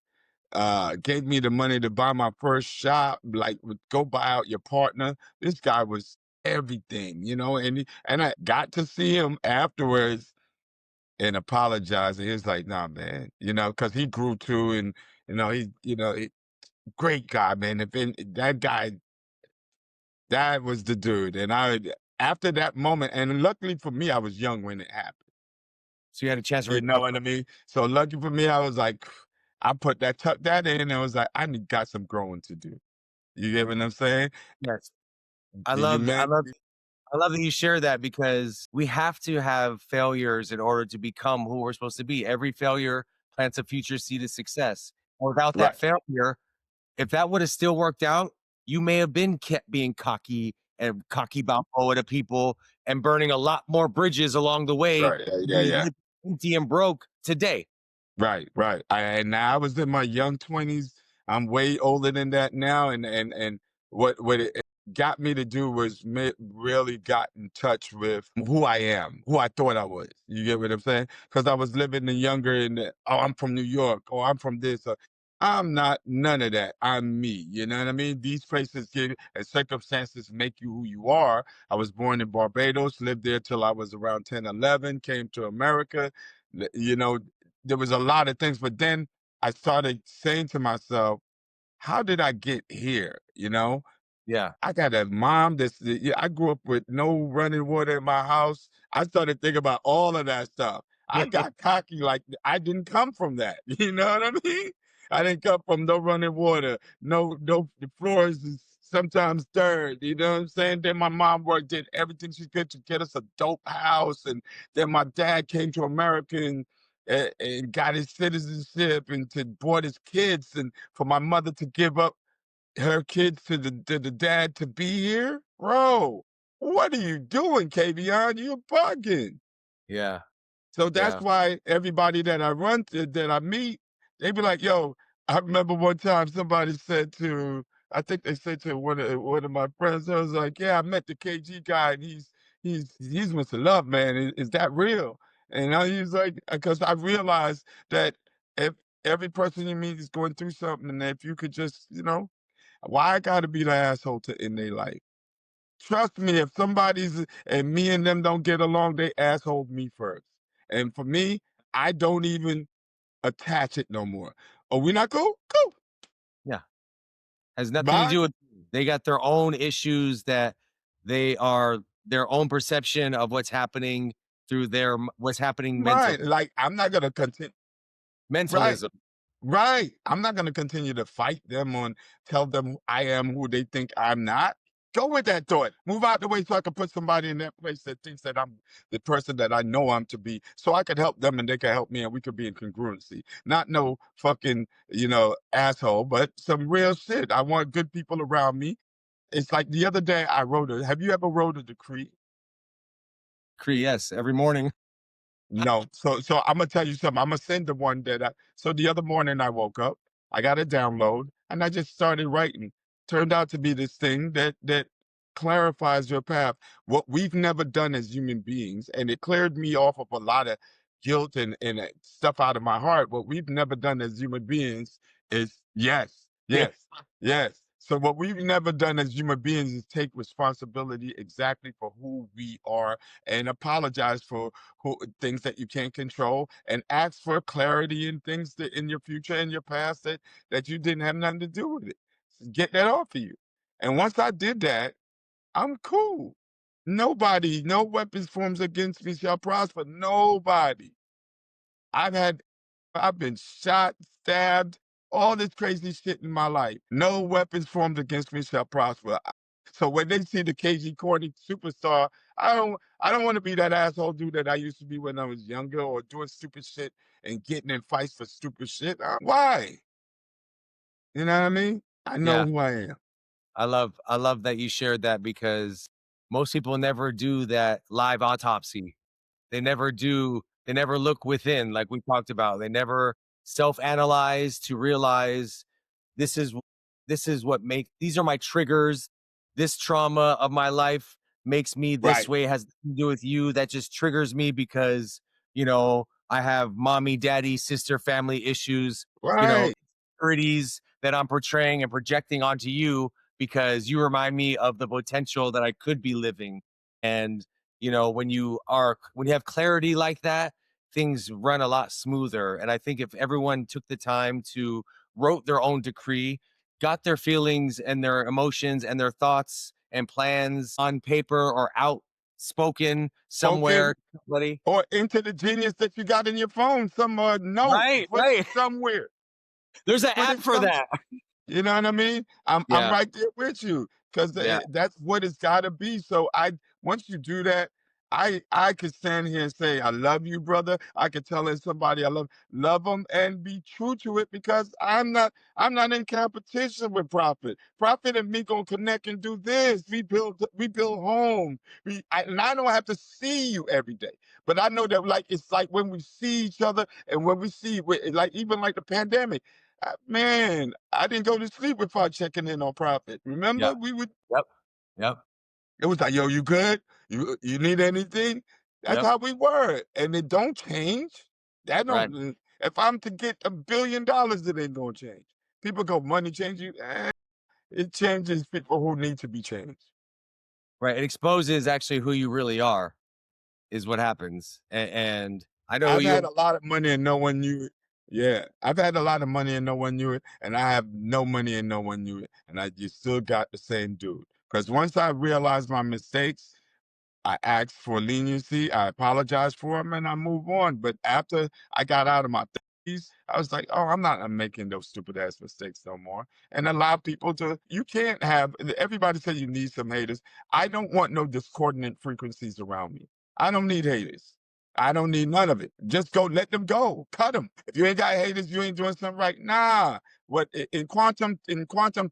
B: gave me the money to buy my first shop, like would go buy out your partner. This guy was everything, you know, and I got to see him afterwards and apologize. And he was like, nah, man, you know, because he grew too, and great guy, man. That guy, that was the dude. And after that moment, and luckily for me, I was young when it happened.
A: So you had a chance to
B: You know
A: recover.
B: what I mean? So lucky for me, I was like, I tucked that in, and I was like, got some growing to do. You get what I'm saying?
A: Yes.
B: You
A: I
B: meant
A: love I love that you share that, because we have to have failures in order to become who we're supposed to be. Every failure plants a future seed of success. And without that
B: right,
A: failure, if that would have still worked out, you may have been kept being cocky and cocky Balboa to people and burning a lot more bridges along the way.
B: right, yeah,
A: You'd
B: yeah,
A: be
B: yeah.
A: empty and broke today.
B: Right, right. And now I was in my young 20s. I'm way older than that now, and what it got me to do was really got in touch with who I am, who I thought I was. You get what I'm saying? Because I was living the younger oh, I'm from New York, or I'm from this. I'm not none of that. I'm me. You know what I mean? These places give and circumstances make you who you are. I was born in Barbados, lived there till I was around 10, 11, came to America. You know, there was a lot of things, but then I started saying to myself, how did I get here? You know,
A: Yeah.
B: I got a mom yeah, I grew up with no running water in my house. I started thinking about all of that stuff. I got cocky like I didn't come from that. You know what I mean? I didn't come from no running water. No, the floors is sometimes dirt. You know what I'm saying? Then my mom did everything she could to get us a dope house. And then my dad came to America and got his citizenship and to brought his kids, and for my mother to give up her kids to the dad to be here? Bro, what are you doing, Kavion? You're bugging.
A: Yeah.
B: So that's
A: Yeah.
B: why everybody that I run to, that I meet, they be like, yo, I remember one time somebody said to, I think they said to one of my friends, I was like, yeah, I met the KG guy, and he's Mr. Love, man. Is that real? And he's like, because I realized that if every person you meet is going through something, and if you could just, why I gotta be the asshole in their life? Trust me, if somebody's and me and them don't get along, they asshole me first. And for me, I don't even attach it no more. Oh, we not cool? Cool.
A: Yeah. Has nothing to
B: Bye.
A: do with they got their own issues that they are their own perception of what's happening through what's happening
B: Right.
A: mentally.
B: Like I'm not gonna continue. Right.
A: Mentalism.
B: Right. I'm not gonna continue to fight them tell them I am who they think I'm not. Go with that thought. Move out the way so I can put somebody in that place that thinks that I'm the person that I know I'm to be, so I could help them and they can help me and we could be in congruency. Not no fucking, asshole, but some real shit. I want good people around me. It's like the other day I wrote a have you ever wrote a decree?
A: Yes, every morning.
B: No. So I'm gonna tell you something. I'm gonna send the one that so the other morning I woke up, I got a download, and I just started writing. Turned out to be this thing that clarifies your path. What we've never done as human beings, and it cleared me off of a lot of guilt and stuff out of my heart. What we've never done as human beings is yes,
A: Yeah.
B: yes, yes. So what we've never done as human beings is take responsibility exactly for who we are and apologize for things that you can't control, and ask for clarity in things that in your future and your past that you didn't have nothing to do with it. Get that off of you. And once I did that, I'm cool. Nobody, no weapons forms against me shall prosper. Nobody. I've had I've been shot, stabbed, all this crazy shit in my life. No weapons formed against me shall prosper. So when they see the KG corny superstar, I don't want to be that asshole dude that I used to be when I was younger or doing stupid shit and getting in fights for stupid shit. Why? You know what I mean? I know
A: Yeah.
B: who I am.
A: I love that you shared that because most people never do that live autopsy. They never look within like we talked about. They never self-analyze to realize this is this is what make these are my triggers. This trauma of my life makes me this
B: Right.
A: way, has nothing to do with you. That just triggers me because, I have mommy, daddy, sister, family issues,
B: Right.
A: insecurities that I'm portraying and projecting onto you because you remind me of the potential that I could be living. And when you have clarity like that, things run a lot smoother. And I think if everyone took the time to wrote their own decree, got their feelings and their emotions and their thoughts and plans on paper or outspoken somewhere
B: Spoken
A: to somebody.
B: or into the genius that you got in your phone, some note,
A: Right,
B: put it
A: right.
B: somewhere.
A: There's an
B: Put
A: app
B: it
A: for
B: some
A: that.
B: You know what I mean? I'm
A: Yeah,
B: right there with you because
A: yeah,
B: that's what it's got to be. So I once you do that, I could stand here and say I love you, brother. I could tell somebody I love them and be true to it because I'm not in competition with Prophet. Prophet and me gonna connect and do this. We build home. And I don't have to see you every day, but I know that like it's like when we see each other and when we see like even like the pandemic. Man, I didn't go to sleep without checking in on Prophet.
A: yeah,
B: Remember, we would.
A: yep, yep,
B: It was like, yo, you good? You need anything? That's
A: yep,
B: how we were, and it don't change. That
A: right,
B: don't. If I'm to get $1 billion, it ain't gonna change. People go, money change you. It changes people who need to be changed.
A: right. It exposes actually who you really are, is what happens. And I know who
B: I've had
A: you
B: a lot of money and no one knew it. Yeah, I've had a lot of money and no one knew it, and I have no money and no one knew it, and I just still got the same dude. Because once I realized my mistakes, I asked for leniency, I apologized for them, and I move on. But after I got out of my 30s, I was like, oh, I'm not making those stupid ass mistakes no more. And allow people to, you can't have, everybody say you need some haters. I don't want no discordant frequencies around me. I don't need haters. I don't need none of it. Just go, let them go, cut them. If you ain't got haters, you ain't doing something right. Nah. What in quantum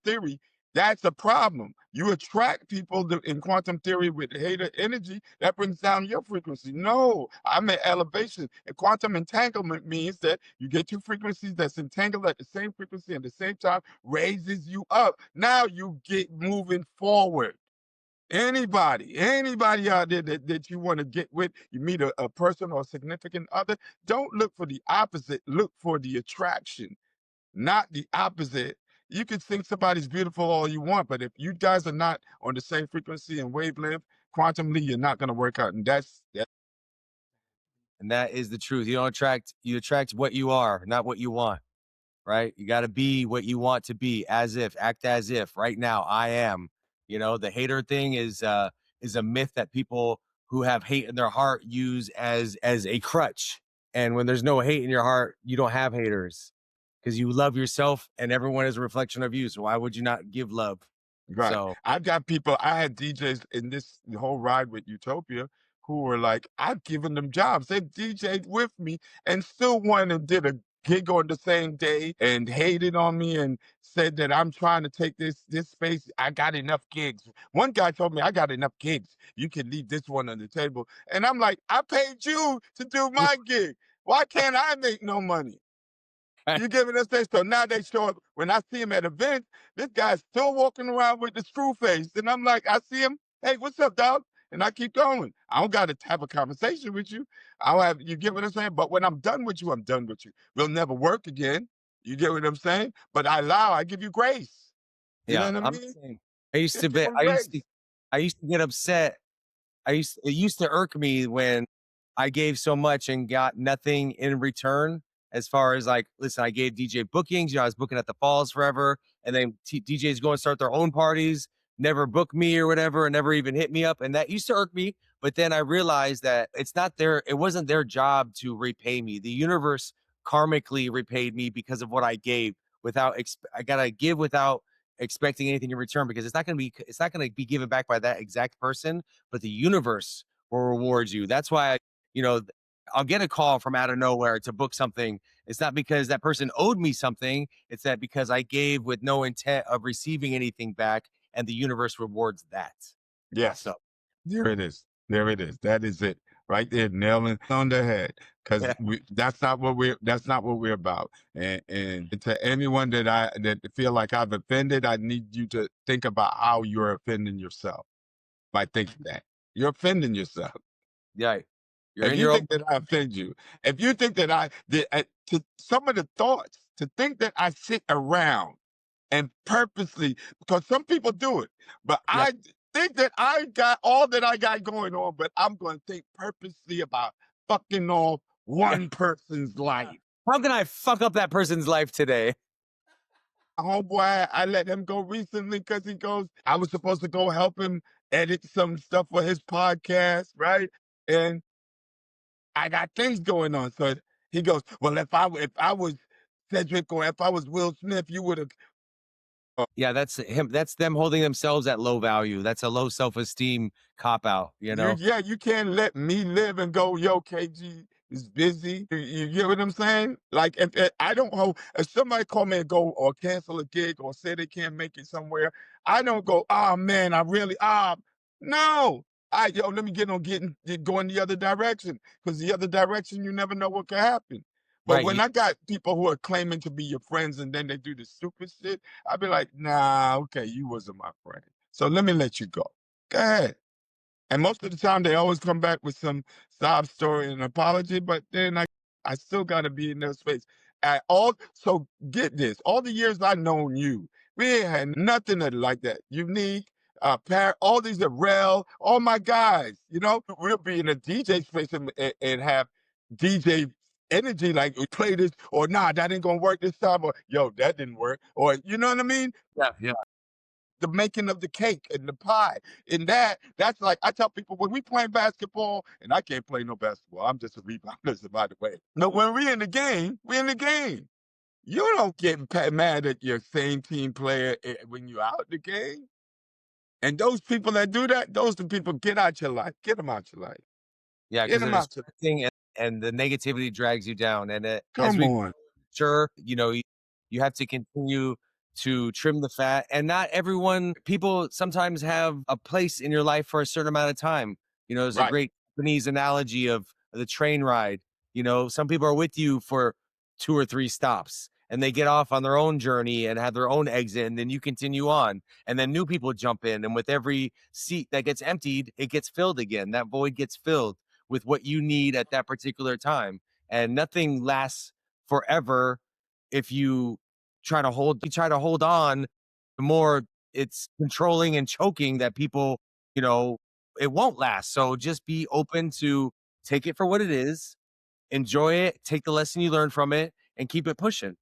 B: theory, that's a problem. You attract people in quantum theory with hater energy that brings down your frequency. No, I'm at elevation. And quantum entanglement means that you get two frequencies that's entangled at the same frequency at the same time, raises you up. Now you get moving forward. Anybody out there that you want to get with, you meet a person or a significant other, don't look for the opposite, look for the attraction, not the opposite. You can think somebody's beautiful all you want, but if you guys are not on the same frequency and wavelength, quantumly, you're not going to work out. And that's
A: and that is the truth. You attract what you are, not what you want. Right? You got to be what you want to be, as if, act as if. Right now, I am. The hater thing is a myth that people who have hate in their heart use as a crutch. And when there's no hate in your heart, you don't have haters because you love yourself, and everyone is a reflection of you. So why would you not give love?
B: right.
A: So
B: I've got people, I had DJs in this whole ride with Utopia who were like, I've given them jobs. They've DJed with me and still went and did a gig on the same day and hated on me and said that I'm trying to take this space. I got enough gigs. One guy told me I got enough gigs. You can leave this one on the table. And I'm like, I paid you to do my gig. Why can't I make no money? You get what I'm saying? So now they show up. When I see him at events, this guy's still walking around with the screw face. And I'm like, I see him. Hey, what's up, dog? And I keep going. I don't got to have a conversation with you. I'll have, you get what I'm saying? But when I'm done with you, I'm done with you. We'll never work again. You get what I'm saying? But I give you grace. You know
A: Yeah,
B: what I
A: I'm the
B: mean?
A: same. I used
B: Just
A: to
B: give
A: be
B: them
A: I used to
B: grace.
A: I used to get upset. It used to irk me when I gave so much and got nothing in return. As far as like, listen, I gave DJ bookings. I was booking at the falls forever, and then DJs go and start their own parties, never book me or whatever, and never even hit me up. And that used to irk me. But then I realized that it wasn't their job to repay me. The universe karmically repaid me because of what I gave I gotta give without expecting anything in return, because it's not going to be given back by that exact person, but the universe will reward you. That's why, you know, I'll get a call from out of nowhere to book something. It's not because that person owed me something. It's that because I gave with no intent of receiving anything back, and the universe rewards that.
B: Yes.
A: So,
B: There it is. There it is. That is it. Right there, nailing on the head. Because
A: yeah,
B: that's not what we're about. And to anyone that feel like I've offended, I need you to think about how you're offending yourself by thinking that. You're offending yourself.
A: yeah, you're
B: If
A: in
B: you
A: your own.
B: think that I offend you, if you think that to some of the thoughts, to think that I sit around and purposely, because some people do it, but
A: Yeah,
B: I think that I got all that I got going on, but I'm going to think purposely about fucking off
A: yeah.
B: one person's life.
A: How can I fuck up that person's life today?
B: Homeboy, I let him go recently because he goes, I was supposed to go help him edit some stuff for his podcast, right? And I got things going on. So he goes, well, if I was Cedric or if I was Will Smith, you would have.
A: Yeah, that's him. That's them holding themselves at low value. That's a low self esteem cop out. You know.
B: You can't let me live and go, yo, KG is busy. You get what I'm saying? Like if I don't hold, if somebody call me and go or cancel a gig or say they can't make it somewhere, I don't go, oh man, I really no. Let me going the other direction. Because the other direction you never know what could happen. But
A: Right.
B: when I got people who are claiming to be your friends and then they do the stupid shit, I'd be like, nah, okay, you wasn't my friend. So let me let you go. Go ahead. And most of the time, they always come back with some sob story and apology, but then I still got to be in their space. So get this, all the years I've known you, we ain't had nothing like that. Unique, all these are rel, all my guys, we'll be in a DJ space and have DJ energy like we play this or nah, that ain't gonna work this time or yo, that didn't work or you know what I mean?
A: Yeah. Yeah.
B: The making of the cake and the pie. And that's like I tell people when we playing basketball, and I can't play no basketball. I'm just a rebounder, by the way. No, when we in the game, we in the game. You don't get mad at your same team player when you're out the game. And those people that do that, those the people get out your life. Get them out your life.
A: Yeah,
B: Get
A: because
B: them
A: they're
B: out your.
A: distracting, and the negativity drags you down. And as
B: Come
A: we
B: on.
A: sure, you have to continue to trim the fat. And not everyone, people sometimes have a place in your life for a certain amount of time. There's a
B: Right.
A: great Japanese analogy of the train ride. Some people are with you for 2 or 3 stops, and they get off on their own journey and have their own exit, and then you continue on, and then new people jump in, and with every seat that gets emptied, it gets filled again. That void gets filled with what you need at that particular time, and nothing lasts forever. If you try to hold on, the more it's controlling and choking that people, you know it won't last. So just be open to take it for what it is, enjoy it, take the lesson you learn from it, and keep it pushing.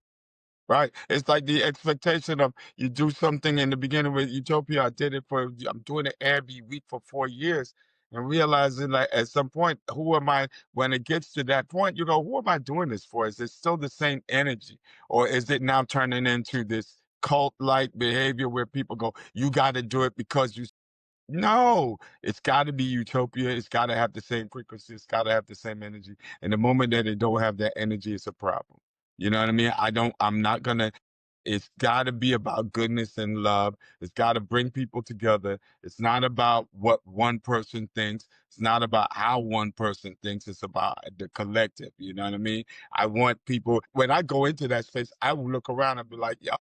B: Right. It's like the expectation of you do something in the beginning with Utopia. I'm doing it every week for 4 years and realizing like at some point, who am I when it gets to that point, you go, who am I doing this for? Is it still the same energy? Or is it now turning into this cult-like behavior where people go, you got to do it because you no, it's got to be Utopia. It's got to have the same frequency. It's got to have the same energy. And the moment that it don't have that energy, it's a problem. You know what I mean? I'm not gonna, it's gotta be about goodness and love. It's gotta bring people together. It's not about what one person thinks. It's not about how one person thinks. It's about the collective. You know what I mean? I want people, when I go into that space, I will look around and be like, yo,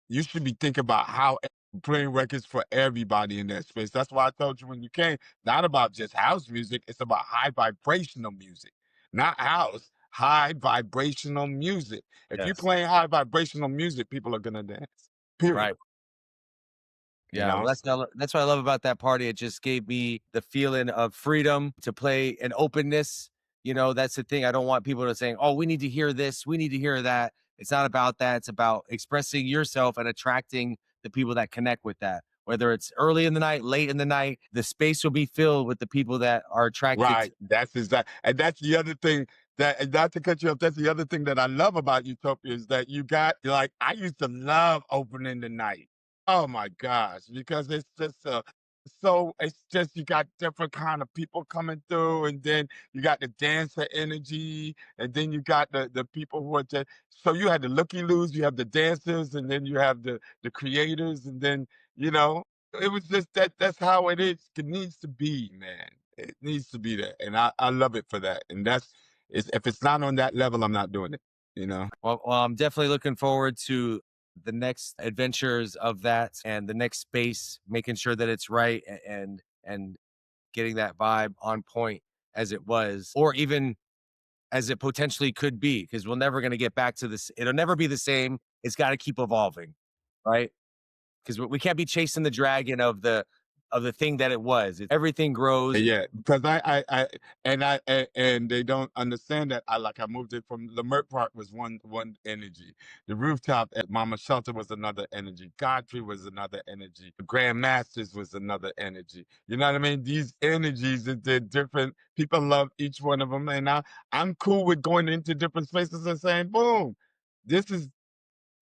B: you should be thinking about how playing records for everybody in that space. That's why I told you when you came, not about just house music, it's about high vibrational music, not house, high vibrational music. If you're
A: Yes.
B: playing high vibrational music, people are gonna dance. Period.
A: Right.
B: You
A: Yeah, well,
B: know?
A: that's what I love about that party. It just gave me the feeling of freedom to play and openness. You know, that's the thing. I don't want people to saying, "Oh, we need to hear this, we need to hear that." It's not about that. It's about expressing yourself and attracting the people that connect with that. Whether it's early in the night, late in the night, the space will be filled with the people that are attracted to.
B: Right. That's exact, and that's the other thing that, and not to cut you off, that's the other thing that I love about Utopia is that you got, like, I used to love opening the night. Oh my gosh, because it's just so it's just, you got different kind of people coming through, and then you got the dancer energy, and then you got the people who are just, so you had the looky loos, you have the dancers, and then you have the creators, and then, you know, it was just that, that's how it is. It needs to be, man. It needs to be there, and I love it for that. And that's, is, if it's not on that level, I'm not doing it. You know?
A: Well, I'm definitely looking forward to the next adventures of that and the next space, making sure that it's right and getting that vibe on point as it was, or even as it potentially could be, because we're never going to get back to this. It'll never be the same. It's got to keep evolving, right? Because we can't be chasing the dragon of the thing that it was. Everything grows.
B: Yeah, because and they don't understand that. I moved it from Lemert Park was one energy. The rooftop at Mama Shelter was another energy. Godfrey was another energy. The Grand Masters was another energy. You know what I mean? These energies, they're different. People love each one of them, and I'm cool with going into different spaces and saying, boom, this is,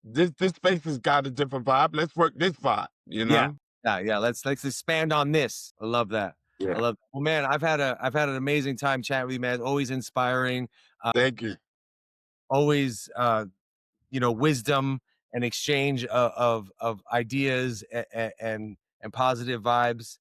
B: this space has got a different vibe. Let's work this vibe. You
A: Yeah,
B: know?
A: yeah. Let's expand on this. I love that. I
B: Yeah.
A: love. Well, man, I've had an amazing time chatting with you, man. Always inspiring.
B: Thank you.
A: Always you know, wisdom and exchange of ideas and positive vibes.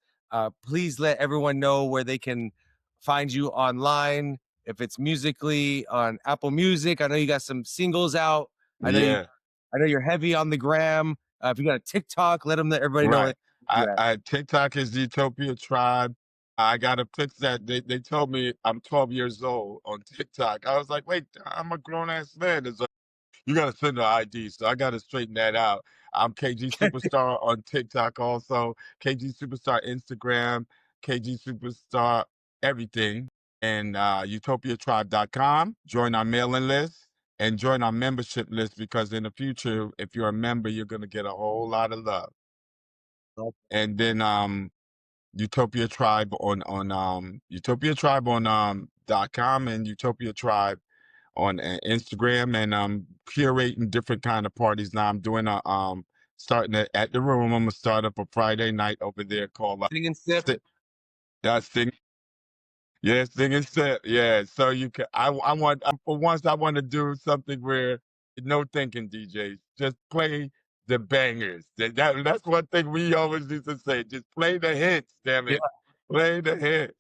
A: Please let everyone know where they can find you online. If it's musically on Apple Music, I know you got some singles out. I know you.
B: Yeah.
A: I know you're heavy on the gram. If you got a TikTok, let everybody know
B: Right.
A: where you at.
B: TikTok is the Utopia Tribe. I gotta fix that. They told me I'm 12 years old on TikTok. I was like, wait, I'm a grown ass man. It's like, you gotta send the ID, so I gotta straighten that out. I'm KG Superstar on TikTok also, KG Superstar Instagram, KG Superstar everything, and utopiatribe.com. Join our mailing list and join our membership list, because in the future, if you're a member, you're gonna get a whole lot of love. And then Utopia Tribe on Utopia Tribe on .com, and Utopia Tribe on Instagram, and curating different kind of parties now. I'm doing a starting at the room. I'm gonna start up a Friday night over there called
A: Sing and sip.
B: Sing, yeah, sing and sip. Yeah, so you can. I want, for once, I want to do something where no thinking, DJs. Just play the bangers. That's one thing we always used to say. Just play the hits. Damn
A: Yeah,
B: it, play the hits,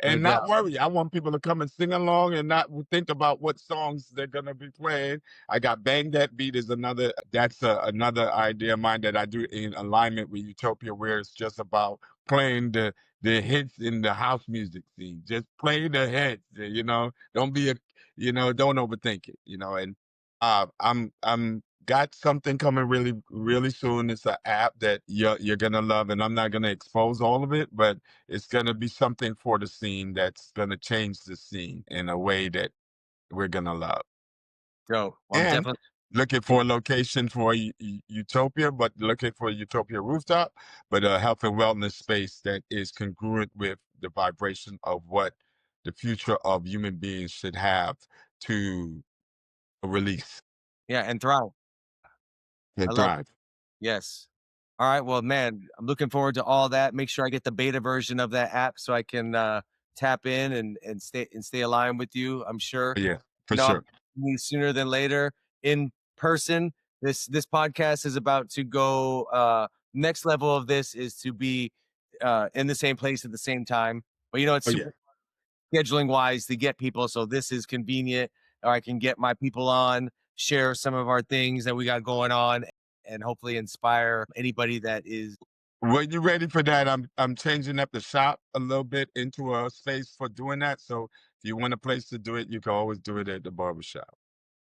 A: no
B: and
A: doubt.
B: not worry. I want people to come and sing along and not think about what songs they're gonna be playing. I got Bang That Beat is another. That's another idea of mine that I do in alignment with Utopia, where it's just about playing the hits in the house music scene. Just play the hits, you know. Don't be a, you know, don't overthink it, you know. And I'm got something coming really soon. It's an app that you're gonna love, and I'm not gonna expose all of it, but it's gonna be something for the scene that's gonna change the scene in a way that we're gonna love.
A: Go. Well, I'm
B: And
A: definitely.
B: looking for a location for Utopia, but looking for a Utopia rooftop, but a health and wellness space that is congruent with the vibration of what the future of human beings should have to release
A: Yeah, and thrive. I
B: and
A: love.
B: thrive.
A: Yes. All right. Well, man, I'm looking forward to all that. Make sure I get the beta version of that app so I can tap in and stay aligned with you. I'm sure.
B: Yeah,
A: You
B: for
A: know,
B: sure.
A: me sooner than later in person. This podcast is about to go next level of this is to be in the same place at the same time. But it's
B: Oh yeah.
A: super scheduling wise to get people. So this is convenient, or I can get my people on, share some of our things that we got going on, and hopefully inspire anybody that is
B: When you're ready for that, I'm changing up the shop a little bit into a space for doing that. So if you want a place to do it, you can always do it at the barbershop.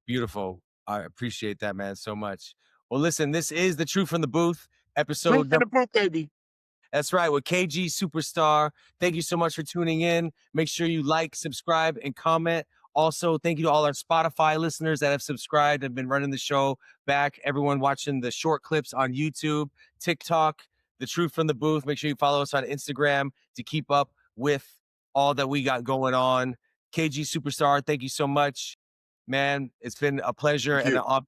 A: beautiful. I appreciate that, man, so much. Well, listen, this is the Truth from the Booth
B: Truth
A: episode.
B: in the booth, baby.
A: That's right, with KG Superstar. Thank you so much for tuning in. Make sure you like, subscribe, and comment. Also, thank you to all our Spotify listeners that have subscribed and been running the show back. Everyone watching the short clips on YouTube, TikTok, The Truth from the Booth. Make sure you follow us on Instagram to keep up with all that we got going on. KG Superstar, thank you so much, man. It's been a pleasure
B: Thank
A: and
B: you.
A: an honor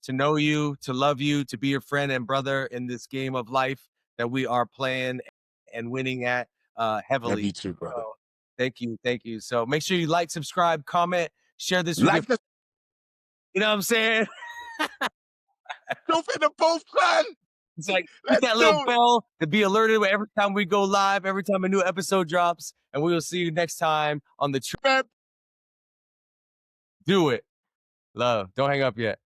A: to know you, to love you, to be your friend and brother in this game of life that we are playing and winning at
B: Love you
A: heavily.
B: too, brother.
A: So thank you. Thank you. So make sure you like, subscribe, comment, share this with your,
B: Like the
A: you know what I'm saying?
B: truth in the booth, son.
A: It's like hit
B: Let's
A: that little
B: do it.
A: bell to be alerted every time we go live, every time a new episode drops. And we will see you next time on the
B: Man.
A: Do It. Love. Don't hang up yet.